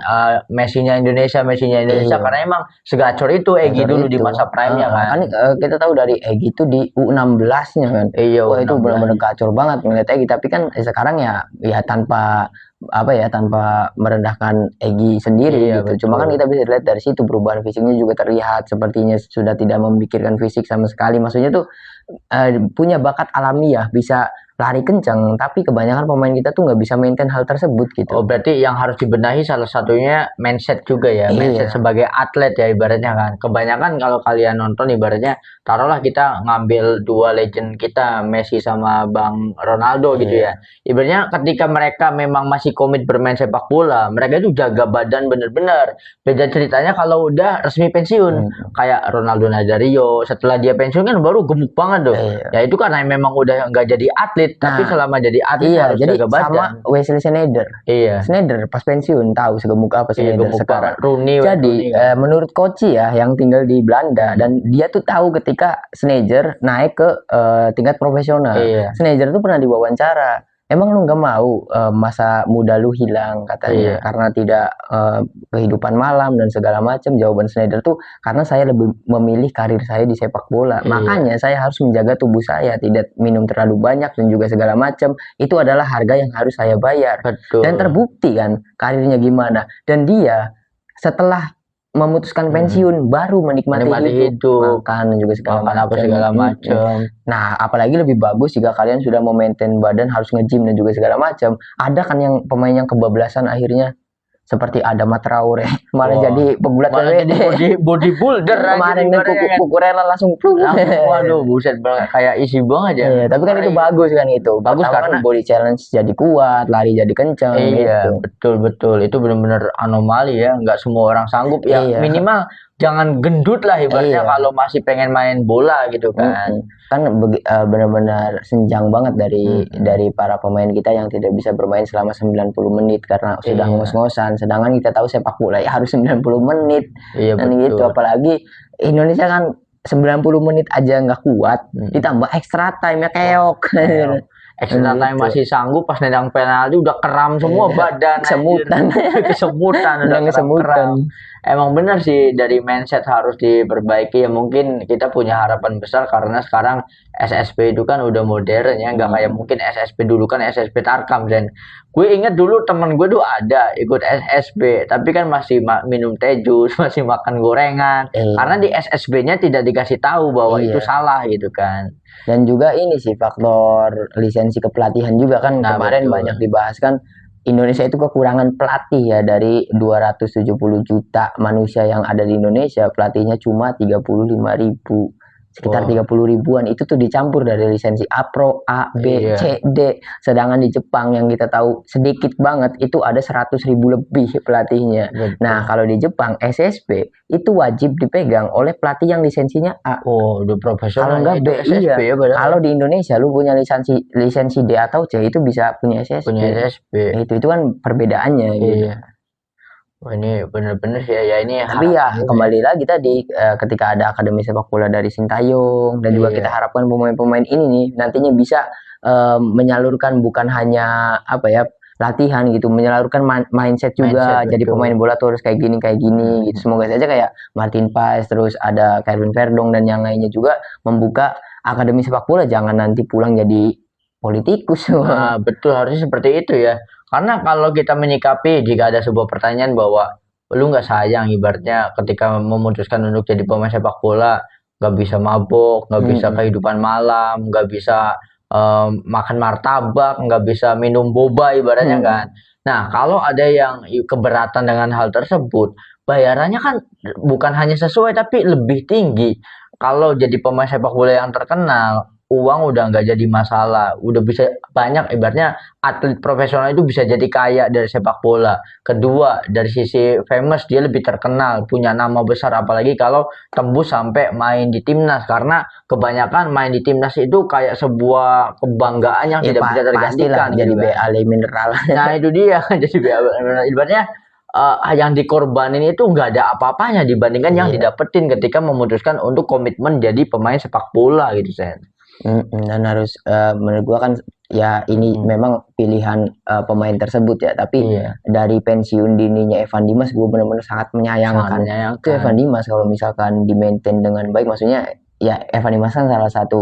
Messi-nya Indonesia karena emang segacor itu Egy dulu di masa prime-nya kan. Kita tahu dari Egy itu di U16-nya kan. Iya, wah itu benar-benar gacor banget melihat Egy, tapi kan sekarang ya tanpa merendahkan Egy sendiri gitu. Betul. Cuma kan kita bisa lihat dari situ perubahan fisiknya juga terlihat sepertinya sudah tidak memikirkan fisik sama sekali. Maksudnya tuh punya bakat alamiah, bisa lari kencang, tapi kebanyakan pemain kita tuh nggak bisa maintain hal tersebut gitu. Oh berarti yang harus dibenahi salah satunya mindset juga ya, mindset sebagai atlet ya ibaratnya kan. Kebanyakan kalau kalian nonton ibaratnya taruhlah kita ngambil 2 legend kita Messi sama Bang Ronaldo gitu ya. Ibaratnya ketika mereka memang masih komit bermain sepak bola, mereka itu jaga badan bener-bener. Beda ceritanya kalau udah resmi pensiun, kayak Ronaldo Nazario setelah dia pensiun kan baru gemuk banget tuh. Ya itu karena memang udah nggak jadi atlet. Tapi selama jadi atlet harus jadi jaga badan. Sama Wesley Sneijder. Sneijder pas pensiun tahu segemuk apa Sneijder sekarang. Jadi menurut Koci ya yang tinggal di Belanda dan dia tuh tahu ketika Sneijder naik ke tingkat profesional. Sneijder tuh pernah diwawancara. Emang lu nggak mau masa muda lu hilang katanya karena tidak kehidupan malam dan segala macam. Jawaban Sneijder tuh karena saya lebih memilih karir saya di sepak bola. Makanya saya harus menjaga tubuh saya, tidak minum terlalu banyak dan juga segala macam. Itu adalah harga yang harus saya bayar. Betul. Dan terbukti kan karirnya gimana. Dan dia setelah memutuskan pensiun baru menikmati hidup, makan juga segala macam. Nah, apalagi lebih bagus jika kalian sudah memaintain badan, harus nge-gym dan juga segala macam. Ada kan yang pemain yang kebablasan akhirnya seperti Adama Traore malah jadi pegulat bodybuilder kemarin Kukurela langsung waduh buset kayak isi banget ya. Tapi kan itu bagus kan, itu bagus karena body challenge jadi kuat, lari jadi kencang gitu. Betul itu benar-benar anomali ya, nggak semua orang sanggup ya. Minimal jangan gendut lah ibaratnya kalau masih pengen main bola gitu kan. Kan benar-benar senjang banget dari para pemain kita yang tidak bisa bermain selama 90 menit karena sudah ngos-ngosan. Sedangkan kita tahu sepak bola ya harus 90 menit. Dan gitu, apalagi Indonesia kan 90 menit aja nggak kuat, ditambah extra time ya keok. Extra time masih sanggup, pas nendang penalti udah keram semua badan, kesemutan udah keram. Emang benar sih dari mindset harus diperbaiki ya. Mungkin kita punya harapan besar karena sekarang SSP itu kan udah modern ya, nggak kayak mungkin SSP dulu kan SSP Tarkam. Dan gue inget dulu temen gue tuh ada ikut SSP tapi kan masih minum teh jus, masih makan gorengan karena di SSB-nya tidak dikasih tahu bahwa itu salah gitu kan. Dan juga ini sih faktor lisensi kepelatihan juga kan. Kemarin banyak dibahas kan Indonesia itu kekurangan pelatih ya. Dari 270 juta manusia yang ada di Indonesia, pelatihnya cuma 35.000. sekitar Wow. 30 ribuan. Itu tuh dicampur dari lisensi A Pro, A, B, Iya. C, D. Sedangkan di Jepang yang kita tahu sedikit banget itu ada 100 ribu lebih pelatihnya. Betul. Nah, kalau di Jepang SSB itu wajib dipegang oleh pelatih yang lisensinya A. Oh, udah Kalau profesional enggak itu B, SSB iya. ya padahal. Kalau di Indonesia lu punya lisensi D atau C itu bisa punya SSB. Punya SSB. Itu kan perbedaannya gitu. Iya. Wah, ini bener-bener sih ya ini Tapi ya harapan gue kembali lagi tadi ketika ada akademi sepak bola dari Sintayong dan juga Iya. kita harapkan pemain-pemain ini nih nantinya bisa menyalurkan bukan hanya apa ya latihan gitu, menyalurkan mindset juga. Mindset, Jadi betul. pemain bola tuh harus kayak gini gitu. Semoga saja kayak Martin Paes, terus ada Kevin Verdong dan yang lainnya juga membuka akademi sepak bola, jangan nanti pulang jadi politikus. Nah, betul harusnya seperti itu ya. Karena kalau kita menyikapi jika ada sebuah pertanyaan bahwa lu nggak sayang ibaratnya ketika memutuskan untuk jadi pemain sepak bola, nggak bisa mabok, nggak bisa kehidupan malam, nggak bisa makan martabak, nggak bisa minum boba ibaratnya kan. Nah, kalau ada yang keberatan dengan hal tersebut, bayarannya kan bukan hanya sesuai tapi lebih tinggi. Kalau jadi pemain sepak bola yang terkenal, uang udah nggak jadi masalah, udah bisa banyak ibaratnya atlet profesional itu bisa jadi kaya dari sepak bola. Kedua, dari sisi famous dia lebih terkenal, punya nama besar apalagi kalau tembus sampai main di timnas karena kebanyakan main di timnas itu kayak sebuah kebanggaan yang tidak bisa tergantikan jadi gitu kan. BAL mineral. Nah, itu dia jadi ibaratnya yang dikorbanin itu nggak ada apa-apanya dibandingkan yang didapetin ketika memutuskan untuk komitmen jadi pemain sepak bola gitu, Sen. Dan harus menurut gua kan ya ini memang pilihan pemain tersebut ya, tapi dari pensiun dininya Evan Dimas gua benar-benar sangat menyayangkan. Itu Evan Dimas kalau misalkan di-maintain dengan baik, maksudnya ya Evan Dimas kan salah satu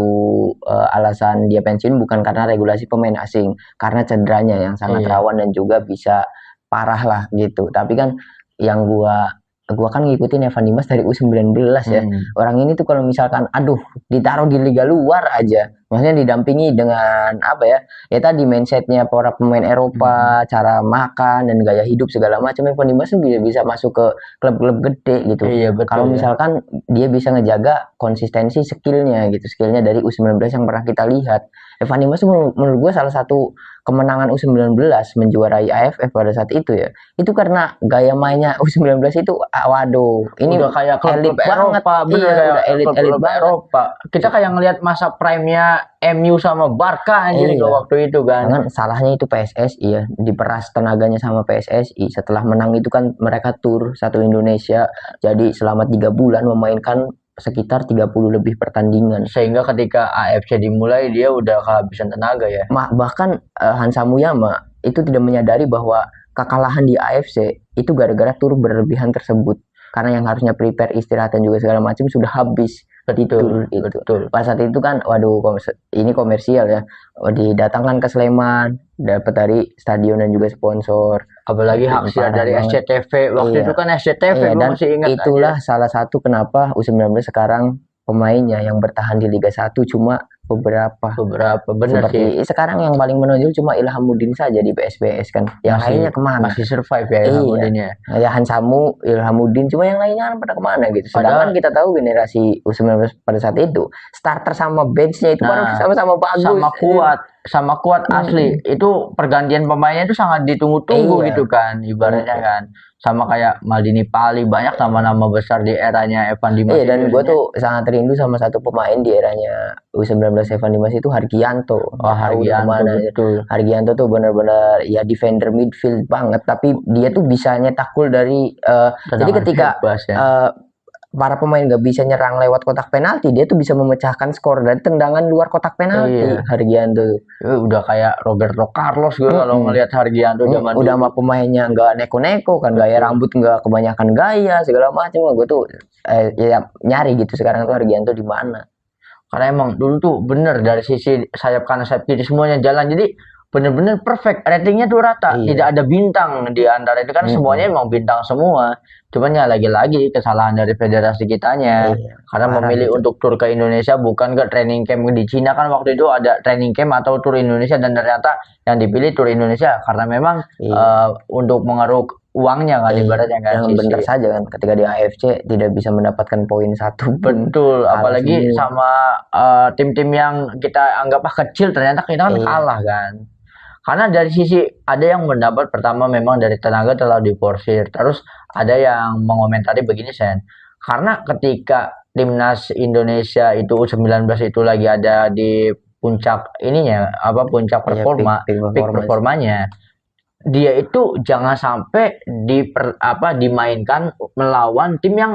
alasan dia pensiun bukan karena regulasi pemain asing, karena cederanya yang sangat rawan dan juga bisa parah lah gitu. Tapi kan yang gua kan ngikutin Evan Dimas dari U19 ya. Orang ini tuh kalau misalkan aduh ditaruh di liga luar aja, maksudnya didampingi dengan apa ya? Ya tadi mindsetnya para pemain Eropa, cara makan dan gaya hidup segala macam, Evan Dimas tuh bisa masuk ke klub-klub gede gitu. Iya, betul, kalau misalkan dia bisa ngejaga konsistensi skillnya gitu, skillnya dari U19 yang pernah kita lihat. Evan Dimas tuh menurut gue salah satu kemenangan U19 menjuarai AFF pada saat itu ya. Itu karena gaya mainnya U19 itu waduh, ini udah kayak elit banget. Eropa, bener kayak elit banget. Eropa. Kita kayak ngelihat masa prime-nya MU sama Barca anjir waktu itu kan. Jangan salahnya itu PSSI ya, diperas tenaganya sama PSSI. Setelah menang itu kan mereka tur satu Indonesia. Jadi selama 3 bulan memainkan sekitar 30 lebih pertandingan. Sehingga ketika AFC dimulai dia udah kehabisan tenaga ya. Bahkan Hansa Muyama itu tidak menyadari bahwa kekalahan di AFC itu gara-gara tur berlebihan tersebut. Karena yang harusnya prepare istirahat dan juga segala macam sudah habis. Betul. Pada saat itu kan waduh ini komersial ya. Didatangkan ke Sleman, dapat dari stadion dan juga sponsor. Apalagi hak siar dari SCTV waktu itu kan SCTV dan masih ingat itulah salah satu kenapa U19 sekarang pemainnya yang bertahan di Liga 1 cuma beberapa benar sih. Sekarang yang paling menonjol cuma Ilhamuddin saja di PSBS kan. Yang lainnya kemana? Masih survive ya Ilhamuddin ya. Ya Hansamu, Ilhamuddin, cuma yang lainnya kan pada kemana gitu. Sedangkan kita tahu generasi U19 pada saat itu starter sama benchnya itu sama-sama bagus. Sama kuat asli. Itu pergantian pemainnya itu sangat ditunggu-tunggu gitu kan ibaratnya kan. Sama kayak Maldini Pali, banyak nama-nama besar di eranya Evan Dimas. Dan gue tuh sangat rindu sama satu pemain di eranya U19 Evan Dimas itu Hargianto. Hargianto tuh benar-benar ya defender midfield banget, tapi dia tuh bisa nyetak gol dari jadi ketika para pemain gak bisa nyerang lewat kotak penalti, dia tuh bisa memecahkan skor dari tendangan luar kotak penalti. Hargianto udah kayak Roberto Carlos gue kalau ngelihat Hargianto zaman udah sama pemainnya nggak neko-neko kan, gaya rambut nggak kebanyakan gaya segala macam. Gue tuh ya nyari gitu sekarang tuh Hargianto di mana. Karena emang dulu tuh bener dari sisi sayap kanan sayap kiri semuanya jalan, jadi bener-bener perfect, ratingnya tuh rata, tidak ada bintang di antara itu kan semuanya emang bintang semua. Cuman ya lagi-lagi kesalahan dari federasi kitanya karena memilih untuk tur ke Indonesia bukan ke training camp di Cina kan. Waktu itu ada training camp atau tur Indonesia dan ternyata yang dipilih tur Indonesia karena memang untuk mengeruk uangnya kan, ibaratnya kan. Yang benar saja kan, ketika di AFC tidak bisa mendapatkan poin satu pun. Betul, apalagi semua. sama tim-tim yang kita anggap kecil, ternyata kita kan kalah kan. Karena dari sisi ada yang mendapat pertama memang dari tenaga terlalu diporsir. Terus ada yang mengomentari begini Sen. Karena ketika timnas Indonesia itu U19 itu lagi ada di puncak ininya puncak performa, peak performanya, dia itu jangan sampai dimainkan melawan tim yang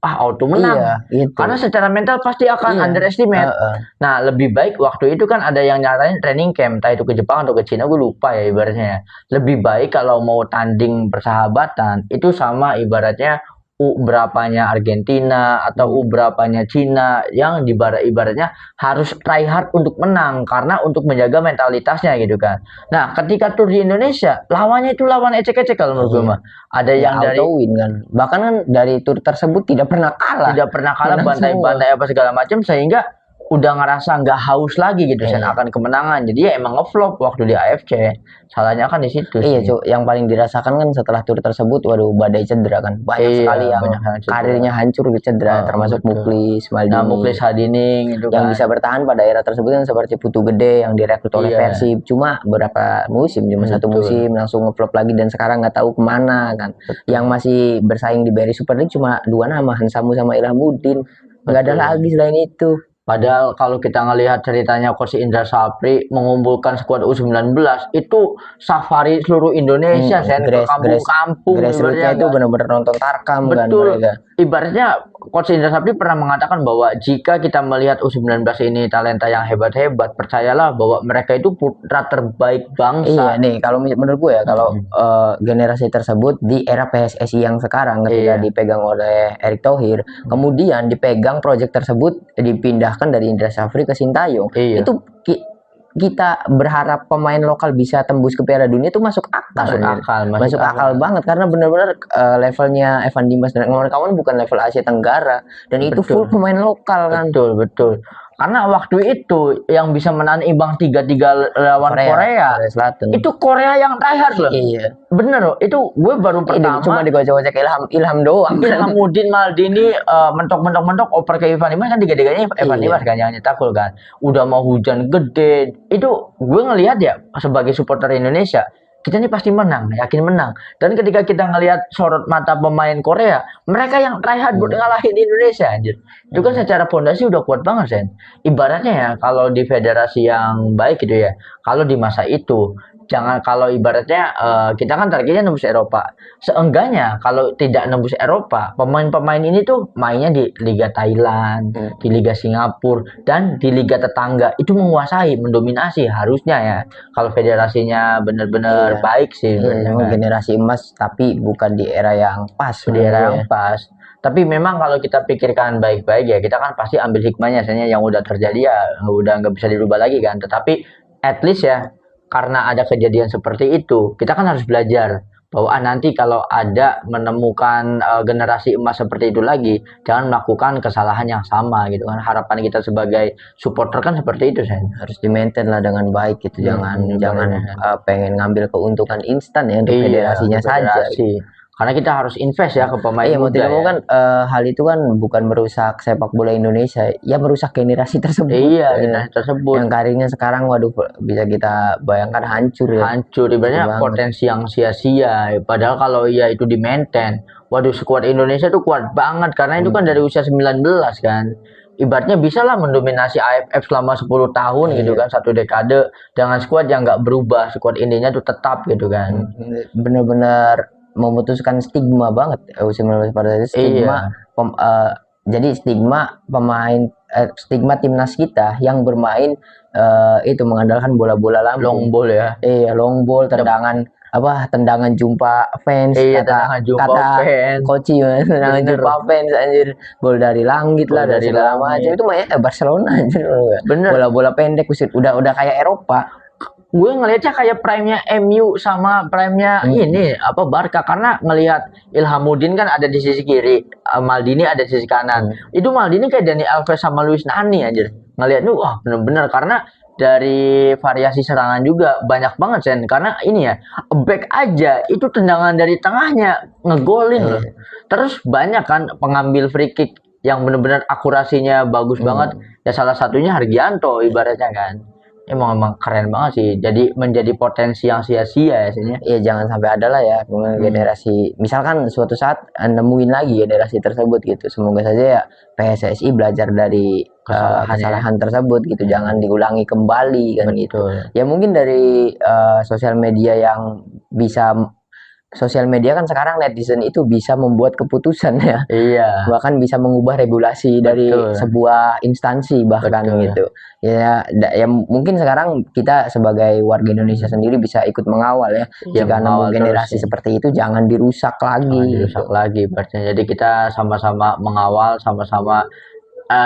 auto menang. Iya, karena secara mental pasti akan underestimate. Nah, lebih baik waktu itu kan ada yang nyaranin training camp, entah itu ke Jepang atau ke Cina, gue lupa ya ibaratnya. Lebih baik kalau mau tanding persahabatan, itu sama ibaratnya U berapanya Argentina atau U berapanya Cina, yang ibaratnya harus try hard untuk menang karena untuk menjaga mentalitasnya gitu kan. Nah, ketika tur di Indonesia, lawannya itu lawan ecek-ecek kalau menurut gue mah. Ada yang dari win kan. Bahkan kan dari tur tersebut tidak pernah kalah. Tidak pernah kalah, bantai-bantai apa segala macam, sehingga udah ngerasa nggak haus lagi gitu akan kemenangan. Jadi ya emang ngevlog waktu di AFC. Salahnya kan di situ sih. Yang paling dirasakan kan setelah tur tersebut, waduh, badai cedera kan. Banyak sekali yang karirnya hancur cedera, termasuk Muklis, Maldini. Nah, Muklis Hadining itu yang bisa bertahan pada era tersebut kan seperti Putu Gede yang direkrut oleh Persib. Cuma berapa musim, cuma satu musim langsung ngevlog lagi dan sekarang nggak tahu kemana kan. Yang masih bersaing di BRI Super League cuma dua nama, Hansamu sama Ilhamuddin. Nggak ada lagi selain itu. Padahal kalau kita ngelihat ceritanya Coach Indra Sapri mengumpulkan skuad U19 itu safari seluruh Indonesia, ke kampung-kampung. Grassroots-nya itu benar-benar nonton tarkam. Betul. Kan mereka. Ibaratnya Coach Indra Sapri pernah mengatakan bahwa jika kita melihat U19 ini talenta yang hebat-hebat, percayalah bahwa mereka itu putra terbaik bangsa. Iya nih, kalau menurut gue ya, kalau generasi tersebut di era PSSI yang sekarang ketika dipegang oleh Erick Thohir, kemudian dipegang proyek tersebut dipindah dari Indra Safri ke Sintayong, itu kita berharap pemain lokal bisa tembus ke Piala Dunia itu masuk akal banget, karena benar-benar levelnya Evan Dimas dan kawan-kawan bukan level Asia Tenggara, dan itu full pemain lokal kan. Betul. Karena waktu itu yang bisa menahan imbang 3-3 lawan Korea Selatan. Itu Korea yang tryhard loh. Iya. Bener loh. Itu gue baru pertama. Cuma digocek-gocek Ilham doang. Ilhamuddin, Maldini, mentok-mentok oper ke Evan Dimas kan, tiga-tiganya Evan Dimas kan yang nyetak gol kan. Udah mau hujan gede. Itu gue ngelihat ya sebagai supporter Indonesia, kita ini pasti menang, yakin menang. Dan ketika kita ngelihat sorot mata pemain Korea, mereka yang tryhard buat ngalahin Indonesia anjir. Itu kan secara fondasi udah kuat banget, Sen. Ibaratnya ya, kalau di federasi yang baik gitu ya, kalau di masa itu, jangan, kalau ibaratnya kita kan targetnya nembus Eropa. Seenggaknya kalau tidak nembus Eropa, pemain-pemain ini tuh mainnya di Liga Thailand, di Liga Singapura, dan di liga tetangga. Itu menguasai, mendominasi harusnya ya. Kalau federasinya benar-benar baik sih. Generasi emas, tapi bukan di era yang pas. Di era yang pas. Tapi memang kalau kita pikirkan baik-baik ya, kita kan pasti ambil hikmahnya. Misalnya yang udah terjadi ya udah nggak bisa dirubah lagi kan. Tetapi at least ya, karena ada kejadian seperti itu, kita kan harus belajar bahwa nanti kalau ada menemukan generasi emas seperti itu lagi, jangan melakukan kesalahan yang sama gitu kan. Harapan kita sebagai supporter kan seperti itu, Sen. Harus di-maintain lah dengan baik gitu. Jangan pengen ngambil keuntungan instan ya untuk federasinya saja. Karena kita harus invest ya ke pemain muda. Iya, kan hal itu kan bukan merusak sepak bola Indonesia, ya merusak generasi tersebut. Iya, generasi tersebut. Yang karirnya sekarang, waduh, bisa kita bayangkan hancur ya. Hancur, ibaratnya potensi yang sia-sia. Padahal kalau ya itu di-maintain, waduh, skuad Indonesia tuh kuat banget karena itu kan dari usia 19 kan. Ibaratnya bisa lah mendominasi AFF selama 10 tahun gitu kan, satu dekade dengan skuad yang nggak berubah, skuad intinya tuh tetap gitu kan. Bener-bener memutuskan stigma banget U19 pada stigma. Jadi stigma pemain, stigma timnas kita yang bermain itu mengandalkan bola-bola lambung, long ball ya. Long ball, tendangan jumpa fans, kata Koci, tendangan jumpa fans anjir, gol dari langit lah, dari segala macam. Itu mainnya Barcelona anjir. Bola-bola pendek udah kayak Eropa. Gue ngelihatnya kayak prime-nya MU sama prime-nya ini Barca, karena ngelihat Ilhamuddin kan ada di sisi kiri, Maldini ada di sisi kanan. Itu Maldini kayak Dani Alves sama Luis Nani anjir. Ngelihatnya wah bener-bener, karena dari variasi serangan juga banyak banget Sen, karena ini ya back aja itu tendangan dari tengahnya ngegolin loh. Terus banyak kan pengambil free kick yang benar-benar akurasinya bagus banget ya, salah satunya Hargianto ibaratnya kan. Emang keren banget sih, jadi menjadi potensi yang sia-sia ya Sen ya. Ya jangan sampai ada lah ya generasi, misalkan suatu saat nemuin lagi generasi tersebut gitu. Semoga saja ya PSSI belajar dari kesalahan tersebut gitu, jangan diulangi kembali kan gitu. Ya mungkin dari sosial media yang bisa, sosial media kan sekarang netizen itu bisa membuat keputusan ya. Iya. Bahkan bisa mengubah regulasi dari sebuah instansi bahkan gitu. Ya mungkin sekarang kita sebagai warga Indonesia sendiri bisa ikut mengawal ya. Jika nemu generasi seperti itu jangan dirusak lagi. Berarti jadi kita sama-sama mengawal, sama-sama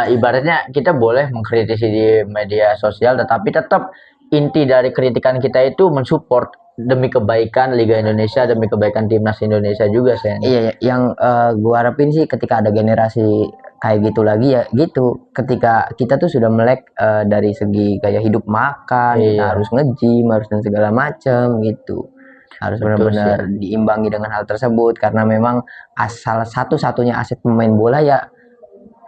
ibaratnya kita boleh mengkritisi di media sosial, tetapi tetap inti dari kritikan kita itu mensupport demi kebaikan Liga Indonesia, demi kebaikan timnas Indonesia juga Sen. Iya, yang gua harapin sih ketika ada generasi kayak gitu lagi ya gitu, ketika kita tuh sudah melek dari segi gaya hidup makan, kita harus nge-gym, harus dan segala macam gitu, harus benar-benar diimbangi dengan hal tersebut, karena memang salah satu-satunya aset pemain bola ya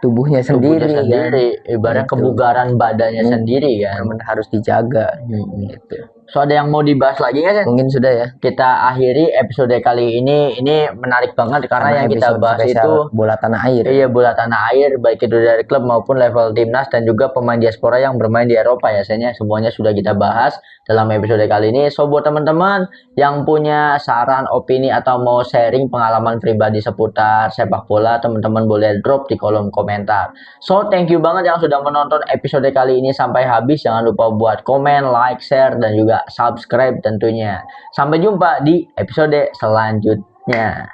tubuhnya sendiri kan? Ibarat kebugaran badannya sendiri kan, harus dijaga gitu. So ada yang mau dibahas lagi nggak Sen? Mungkin sudah ya. Kita akhiri episode kali ini menarik banget karena yang kita bahas itu bola tanah air. Iya, bola tanah air, baik itu dari klub maupun level timnas dan juga pemain diaspora yang bermain di Eropa ya Sen ya. Semuanya sudah kita bahas dalam episode kali ini. So buat teman-teman yang punya saran, opini atau mau sharing pengalaman pribadi seputar sepak bola, teman-teman boleh drop di kolom komentar. So thank you banget yang sudah menonton episode kali ini sampai habis. Jangan lupa buat komen, like, share dan juga subscribe tentunya. Sampai jumpa di episode selanjutnya.